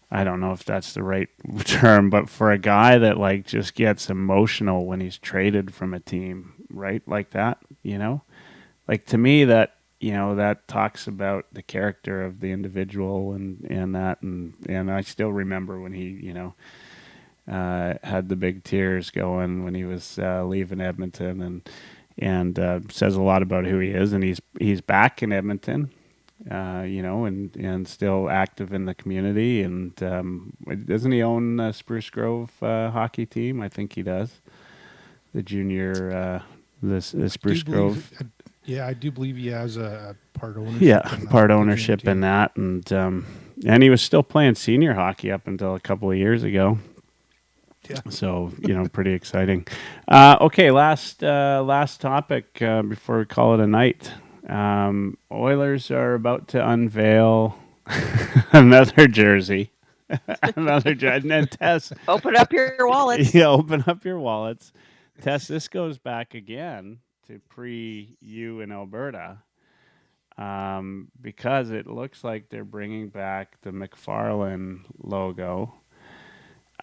I don't know if that's the right term, but for a guy that just gets emotional when he's traded from a team, right? Like that, like to me that talks about the character of the individual and that, and I still remember when he, had the big tears going when he was leaving Edmonton, and says a lot about who he is, and he's back in Edmonton, and still active in the community, and doesn't he own Spruce Grove hockey team? I think he does. The junior, the Spruce Grove. I do believe he has a part ownership. Yeah, part ownership in that, and he was still playing senior hockey up until a couple of years ago. Yeah. So, pretty exciting. Okay, last topic before we call it a night. Oilers are about to unveil another jersey. Another jersey. And then Tess, Open up your wallets. yeah, open up your wallets. Tess, this goes back again to pre-U in Alberta, because it looks like they're bringing back the McFarlane logo.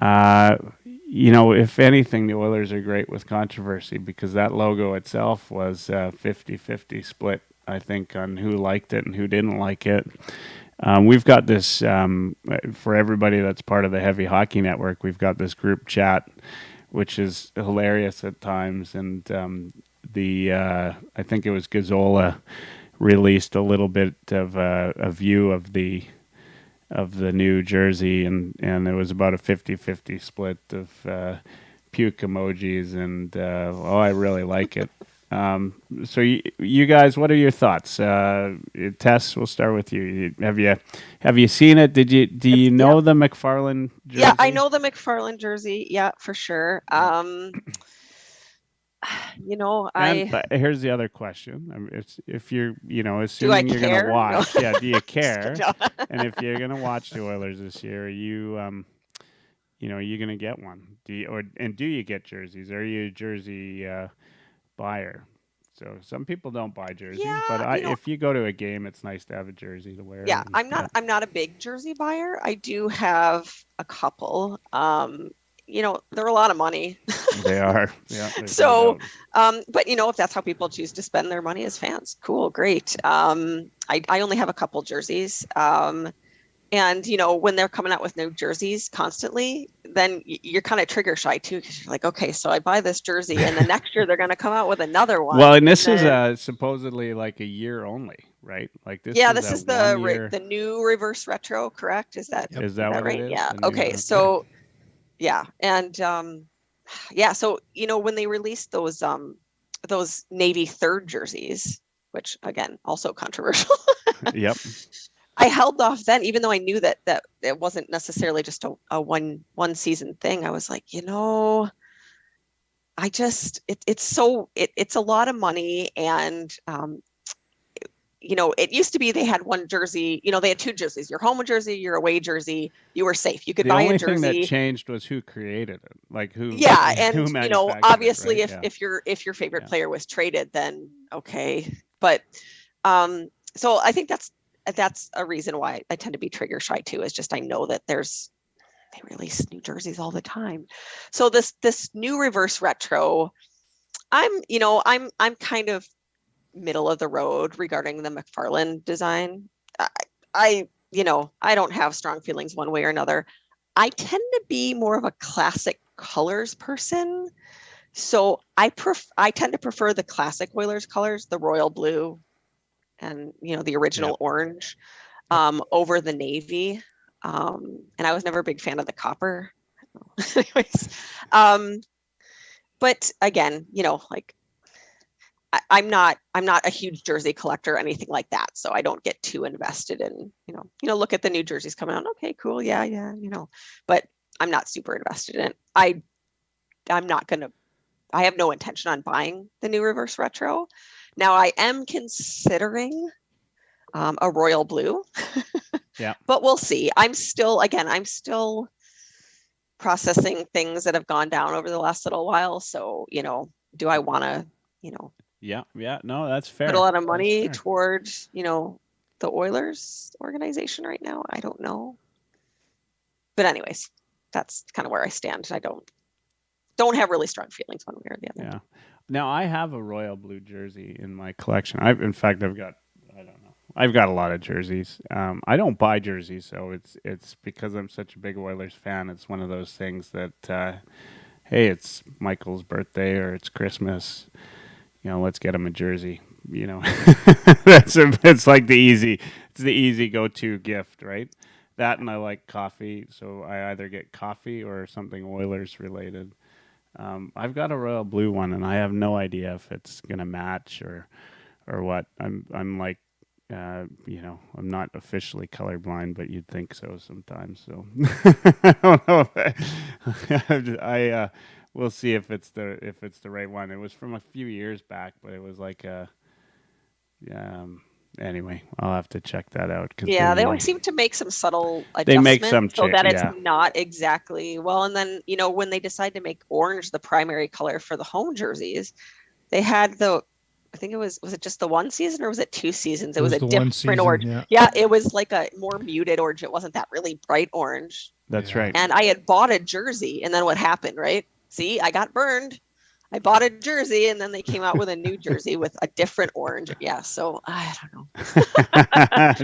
If anything, the Oilers are great with controversy because that logo itself was a 50-50 split, I think, on who liked it and who didn't like it. We've got this, for everybody that's part of the Heavy Hockey Network, we've got this group chat, which is hilarious at times. And I think it was Gazzola released a little bit of a view of the new jersey, and it was about a 50-50 split of puke emojis, and I really like it. So you guys, what are your thoughts? Tess, we'll start with you. Have you seen it? Do you know the McFarlane jersey? Yeah, I know the McFarlane jersey. Yeah, for sure. But here's the other question: if you're, assuming you're going to care? watch, No. yeah, do you care? No. And if you're going to watch the Oilers this year, are you going to get one? Do you get jerseys? Are you a jersey buyer? So some people don't buy jerseys, Yeah, but if you go to a game, it's nice to have a jersey to wear. Yeah, and, I'm not a big jersey buyer. I do have a couple. They're a lot of money. They are. Yeah. So, but if that's how people choose to spend their money as fans, cool, great. I only have a couple jerseys. And when they're coming out with new jerseys constantly, then you're kind of trigger shy too, because you're like, okay, so I buy this jersey, and the next year they're going to come out with another one. Well, and this is supposedly like a year only, right? Like this. Yeah, is this is the new reverse retro, correct? Is that Is that what right? it is? Yeah. The new Okay. one? So, yeah, and so when they released those Navy third jerseys, which again also controversial. Yep. I held off then, even though I knew that it wasn't necessarily just a one season thing. I was like, it's a lot of money, and it used to be they had one jersey. They had two jerseys: your home jersey, your away jersey. You were safe. You could buy a jersey. The only thing that changed was who creaed it, like who. Yeah, and who manufactured obviously, it, right? if your favorite player was traded, then okay. But so I think that's a reason why I tend to be trigger shy too. Is just I know that they release new jerseys all the time. So this new reverse retro, I'm kind of middle of the road regarding the McFarlane design. I don't have strong feelings one way or another. I tend to be more of a classic colors person. So I tend to prefer the classic Oilers colors, the royal blue and the original orange, over the navy. And I was never a big fan of the copper. Anyways, but again, like I'm not a huge jersey collector or anything like that, so I don't get too invested in look at the new jerseys coming out. Okay, cool, yeah, but I'm not super invested in it. I have no intention on buying the new reverse retro. Now I am considering a royal blue. Yeah, but we'll see. I'm still processing things that have gone down over the last little while. So do I want to Yeah. No, that's fair. put a lot of money towards, the Oilers organization right now? I don't know. But anyways, that's kind of where I stand. I don't have really strong feelings one way or the other. Yeah. Now I have a royal blue jersey in my collection. I've got a lot of jerseys. I don't buy jerseys, so it's because I'm such a big Oilers fan. It's one of those things that, hey, it's Michael's birthday or it's Christmas. Let's get him a jersey. It's like the easy go-to gift, right? That, and I like coffee, so I either get coffee or something Oilers related. I've got a royal blue one, and I have no idea if it's gonna match or what. I'm like, I'm not officially colorblind, but you'd think so sometimes. So I don't know. We'll see if it's the right one. It was from a few years back, but it was like Anyway, I'll have to check that out. Yeah, they always seem to make some subtle They make adjustments some so that it's yeah. not exactly well. And then, when they decide to make orange the primary color for the home jerseys, they had I think was it just the one season or was it 2 seasons? It was a the one different season, orange. yeah. Yeah, it was like a more muted orange. It wasn't that really bright orange. That's Yeah. right. And I had bought a jersey, and then what happened, right? See, I got burned. I bought a jersey, and then they came out with a new jersey with a different orange. Yeah, so I don't know.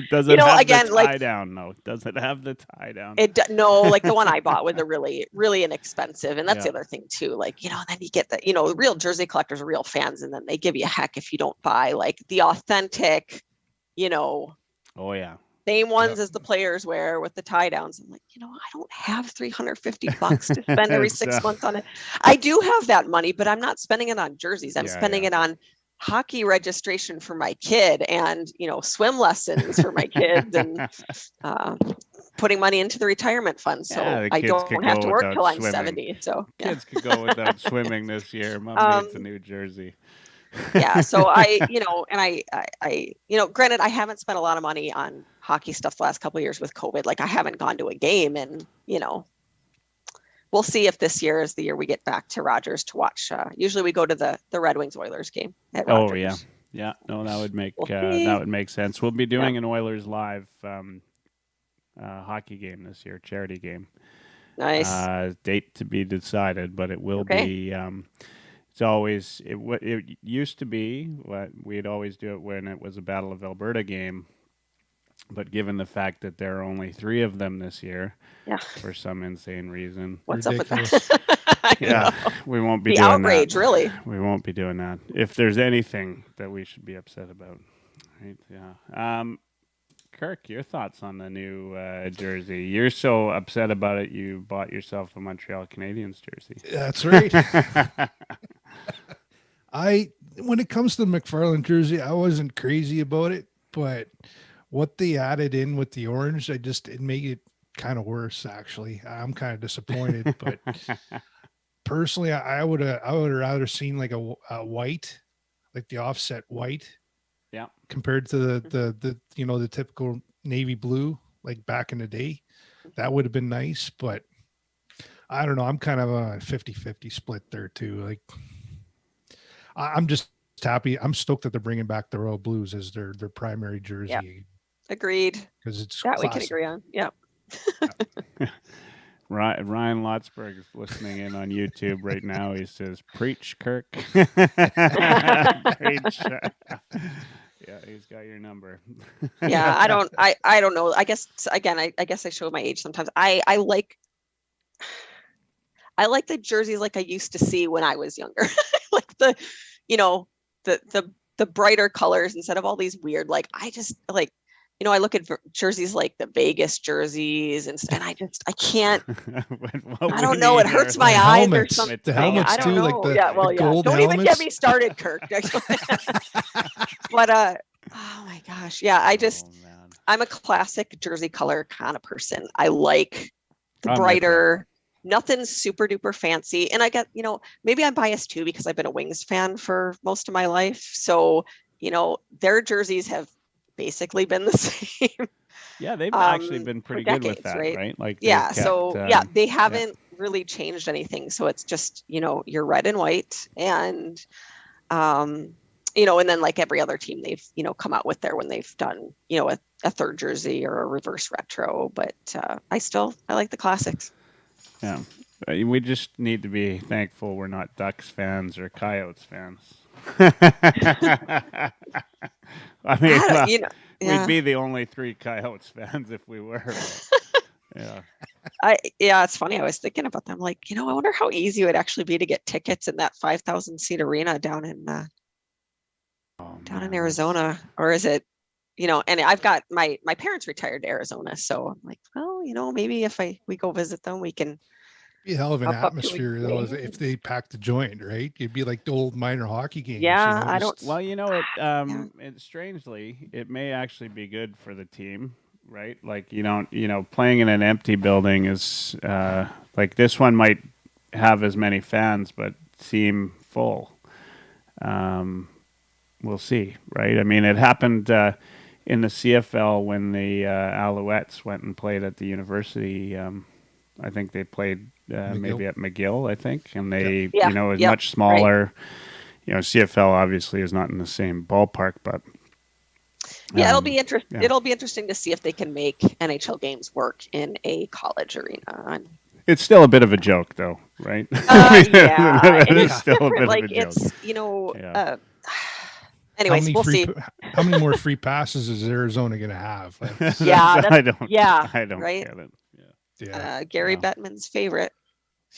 Does it have again, the tie down? No, does it have the tie down? No, like the one I bought was a really, really inexpensive, and that's the Yeah. other thing too. Like, then you get the, real jersey collectors are real fans, and then they give you a heck if you don't buy like the authentic, Oh yeah. same ones as the players wear with the tie downs. I'm like, I don't have $350 to spend every 6 months on it. I do have that money, but I'm not spending it on jerseys. I'm spending it on hockey registration for my kid and, swim lessons for my kids and putting money into the retirement fund. So I don't have to work till I'm 70. So kids could go without swimming this year. Mom needs a new jersey. Yeah. So I granted, I haven't spent a lot of money on hockey stuff the last couple of years with COVID. Like I haven't gone to a game, and we'll see if this year is the year we get back to Rogers to watch. Usually we go to the Red Wings Oilers game at Rogers. Oh yeah. Yeah. No, that would make sense. We'll be doing an Oilerslive hockey game this year, charity game. Nice. Date to be decided, but it will be. It's always it used to be what we'd always do it when it was a Battle of Alberta game, but given the fact that there are only 3 of them this year, for some insane reason, what's ridiculous. up with that? Yeah, we won't be the doing outrage, that. Really. We won't be doing that. If there's anything that we should be upset about, right? Yeah. Kirk, your thoughts on the new jersey? You're so upset about it, you bought yourself a Montreal Canadiens jersey. That's right. When it comes to the McFarland jersey, I wasn't crazy about it, but what they added in with the orange, it made it kind of worse. Actually, I'm kind of disappointed. But personally, I would have rather seen like a white, like the offset white, compared to the typical navy blue like back in the day. That would have been nice, but I don't know. I'm kind of a 50-50 split there too. Like, I'm just happy. I'm stoked that they're bringing back the Royal Blues as their primary jersey. Yeah. Agreed. Because it's that classic. We can agree on. Yeah. Ryan Lotsberg is listening in on YouTube right now. He says, "Preach, Kirk." Preach. Yeah, he's got your number. Yeah, I don't know. I guess again, I guess I show my age sometimes. I like the jerseys like I used to see when I was younger. Like the brighter colors instead of all these weird, like I just like, I look at jerseys like the Vegas jerseys and I can't, I don't know. It hurts my eyes or something. The helmets I don't too, know. like the gold Don't helmets. even get me started, Kirk. But oh my gosh. Yeah. I'm a classic jersey color kind of person. I like the brighter, nothing super duper fancy. And I get, maybe I'm biased too, because I've been a Wings fan for most of my life. So, their jerseys have basically been the same. Yeah. They've actually been pretty good with that, right? Like, kept, they haven't really changed anything. So it's just, you're red and white and, and then like every other team they've, come out with there when they've done, a third jersey or a reverse retro, but I like the classics. Yeah. We just need to be thankful we're not Ducks fans or Coyotes fans. I mean, we'd be the only 3 Coyotes fans if we were. Yeah. It's funny. I was thinking about them. Like, I wonder how easy it would actually be to get tickets in that 5,000 seat arena down in Arizona, or is it, and I've got my parents retired to Arizona. So I'm like, well, maybe if we go visit them, we can. Be a hell of an atmosphere though, if they packed the joint, right? It'd be like the old minor hockey games. Yeah, I don't. Well, it strangely, it may actually be good for the team, right? Like playing in an empty building is like this one might have as many fans, but seem full. we'll see, right? I mean, it happened in the CFL when the Alouettes went and played at the university. I think they played maybe at McGill, I think, and they, Yeah. it was Yep. much smaller. CFL obviously is not in the same ballpark, but Yeah, it'll be yeah. It'll be interesting to see if they can make NHL games work in a college arena. It's still a bit of a joke, though, right? Yeah, It's still a bit like of a joke. it's Yeah. Anyways, we'll see. How many more free passes is Arizona going to have? Yeah, I don't. yeah, I don't right? get it. Yeah. Gary Yeah. Bettman's favorite.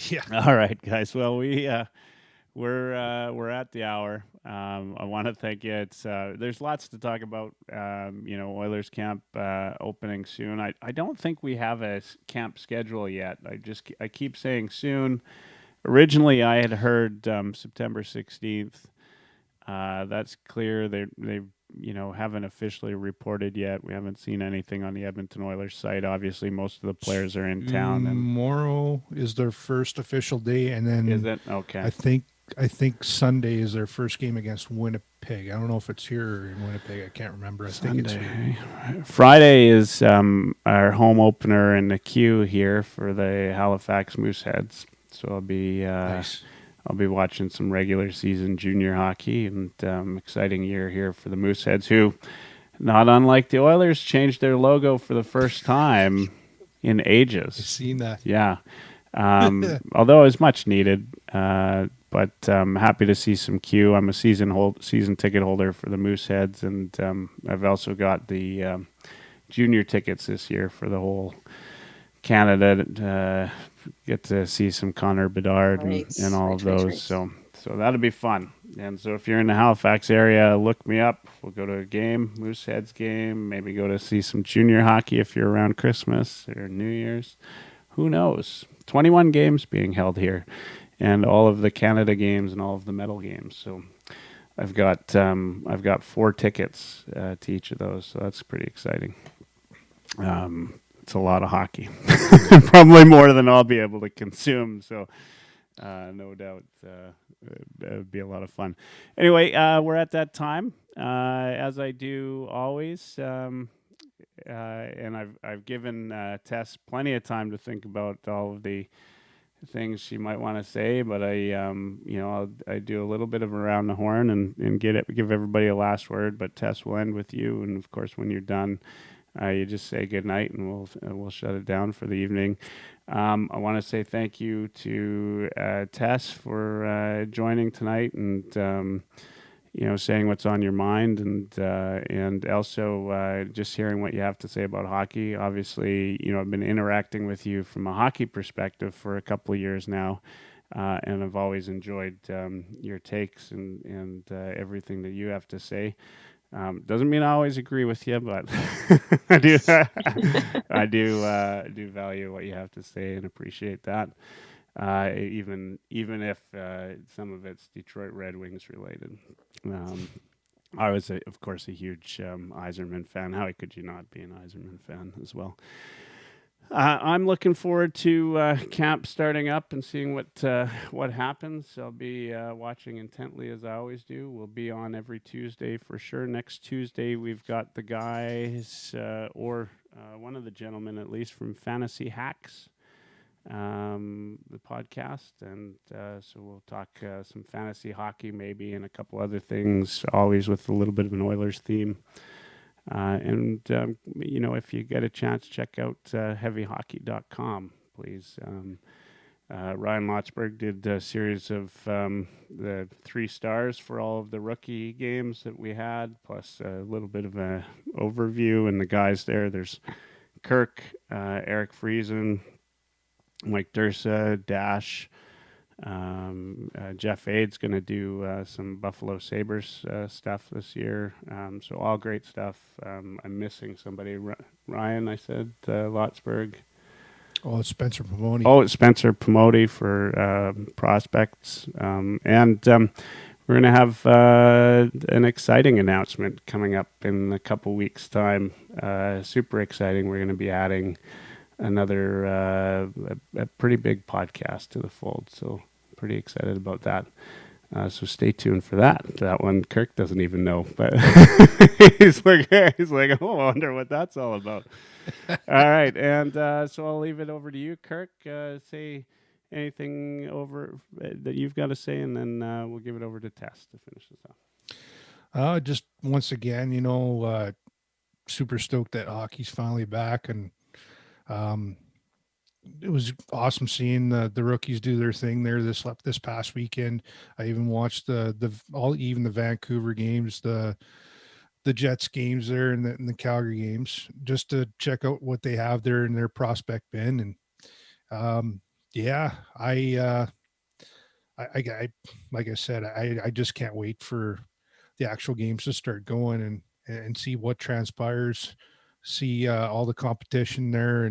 Yeah. All right, guys. Well, we're at the hour. I want to thank you. It's there's lots to talk about. Oilers camp opening soon. I don't think we have a camp schedule yet. I keep saying soon. Originally, I had heard September 16th. That's clear. They haven't officially reported yet. We haven't seen anything on the Edmonton Oilers site. Obviously, most of the players are in town. And Tomorrow is their first official day, and then is it okay? I think Sunday is their first game against Winnipeg. I don't know if it's here or in Winnipeg. I can't remember. I think it's here. Friday is our home opener in the queue here for the Halifax Mooseheads. So Nice. I'll be watching some regular season junior hockey, and exciting year here for the Mooseheads, who, not unlike the Oilers, changed their logo for the first time in I've ages. seen that. Yeah. Although it's much needed, but happy to see some Q. I'm a season ticket holder for the Mooseheads, and I've also got the junior tickets this year for the whole Canada. Get to see some Connor Bedard and all of those. Right. So that'll be fun. And so if you're in the Halifax area, look me up. We'll go to a game, Mooseheads game. Maybe go to see some junior hockey if you're around Christmas or New Year's. Who knows? 21 games being held here, and all of the Canada games and all of the medal games. So I've got 4 tickets to each of those. So that's pretty exciting. It's a lot of hockey, probably more than I'll be able to consume. So no doubt it would be a lot of fun. Anyway, we're at that time, as I do always. And I've given Tess plenty of time to think about all of the things she might want to say, but I do a little bit of around the horn and give everybody a last word. But Tess will end with you, and of course, when you're done, you just say good night, and we'll shut it down for the evening. I want to say thank you to Tess for joining tonight and saying what's on your mind, and also just hearing what you have to say about hockey. Obviously, I've been interacting with you from a hockey perspective for a couple of years now, and I've always enjoyed your takes and everything that you have to say. Doesn't mean I always agree with you, but I do do value what you have to say and appreciate that. Even if some of it's Detroit Red Wings related. I was, of course, a huge Yzerman fan. How could you not be an Yzerman fan as well? I'm looking forward to camp starting up and seeing what happens. I'll be watching intently as I always do. We'll be on every Tuesday for sure. Next Tuesday, we've got the guys or one of the gentlemen at least from Fantasy Hacks, the podcast, and so we'll talk some fantasy hockey maybe and a couple other things, always with a little bit of an Oilers theme. If you get a chance, check out heavyhockey.com, please. Ryan Lotzberg did a series of the 3 stars for all of the rookie games that we had, plus a little bit of an overview. And the guys there's Kirk, Eric Friesen, Mike Dursa, Dash. Jeff Ade's going to do some Buffalo Sabres stuff this year. So all great stuff. I'm missing somebody. Ryan, I said, Lotzberg. Oh, it's Spencer Pomodi. Oh, it's Spencer Pomodi for prospects. And we're going to have an exciting announcement coming up in a couple weeks' time. Super exciting. We're going to be adding another a pretty big podcast to the fold. So pretty excited about that. So stay tuned for that. That one Kirk doesn't even know, but he's like, oh, I wonder what that's all about. All right, and so I'll leave it over to you, Kirk. Say anything over that you've got to say, and then we'll give it over to Tess to finish this off. Just once again, super stoked that hockey's finally back, and it was awesome seeing the rookies do their thing there this past weekend. I even watched even the Vancouver games, the Jets games there, and the Calgary games, just to check out what they have there in their prospect bin. And I like I said, I just can't wait for the actual games to start going and see what transpires, see all the competition there,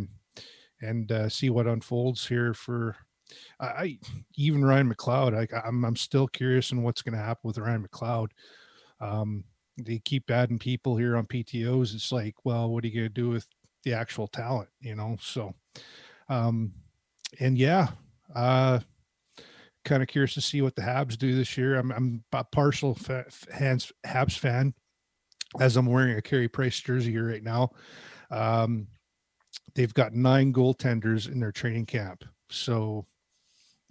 and see what unfolds here for even Ryan McLeod. I'm still curious on what's going to happen with Ryan McLeod. They keep adding people here on PTOs. It's like, well, what are you going to do with the actual talent, So, and yeah, kind of curious to see what the Habs do this year. I'm a partial Habs fan, as I'm wearing a Carey Price jersey here right now. They've got 9 goaltenders in their training camp, so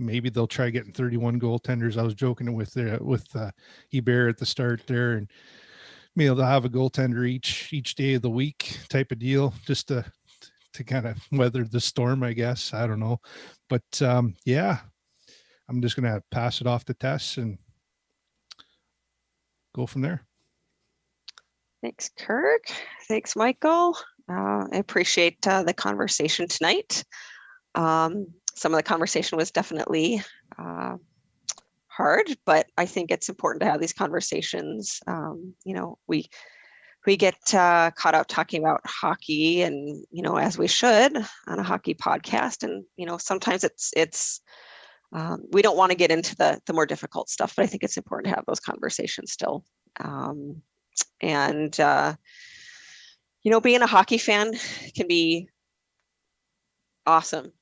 maybe they'll try getting 31 goaltenders. I was joking with Hebert at the start there, and maybe they'll have a goaltender each day of the week type of deal, just to kind of weather the storm, I guess. I don't know, but yeah, I'm just gonna pass it off to Tess and go from there. Thanks, Kirk. Thanks, Michael. I appreciate the conversation tonight. Some of the conversation was definitely hard, but I think it's important to have these conversations. We get caught up talking about hockey, and as we should on a hockey podcast. And sometimes it's we don't want to get into the more difficult stuff, but I think it's important to have those conversations still. Being a hockey fan can be awesome,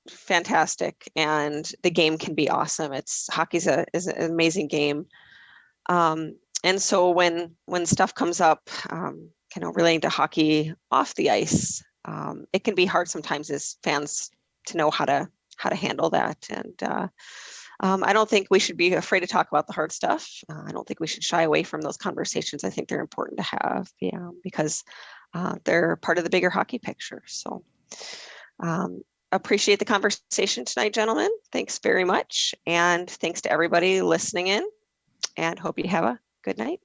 fantastic, and the game can be awesome. Hockey's is an amazing game. And so when stuff comes up, relating to hockey off the ice, it can be hard sometimes as fans to know how to handle that. And I don't think we should be afraid to talk about the hard stuff. I don't think we should shy away from those conversations. I think they're important to have, because they're part of the bigger hockey picture. So appreciate the conversation tonight, gentlemen. Thanks very much. And thanks to everybody listening in, and hope you have a good night.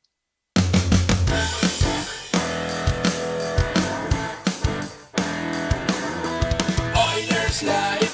Oilerslive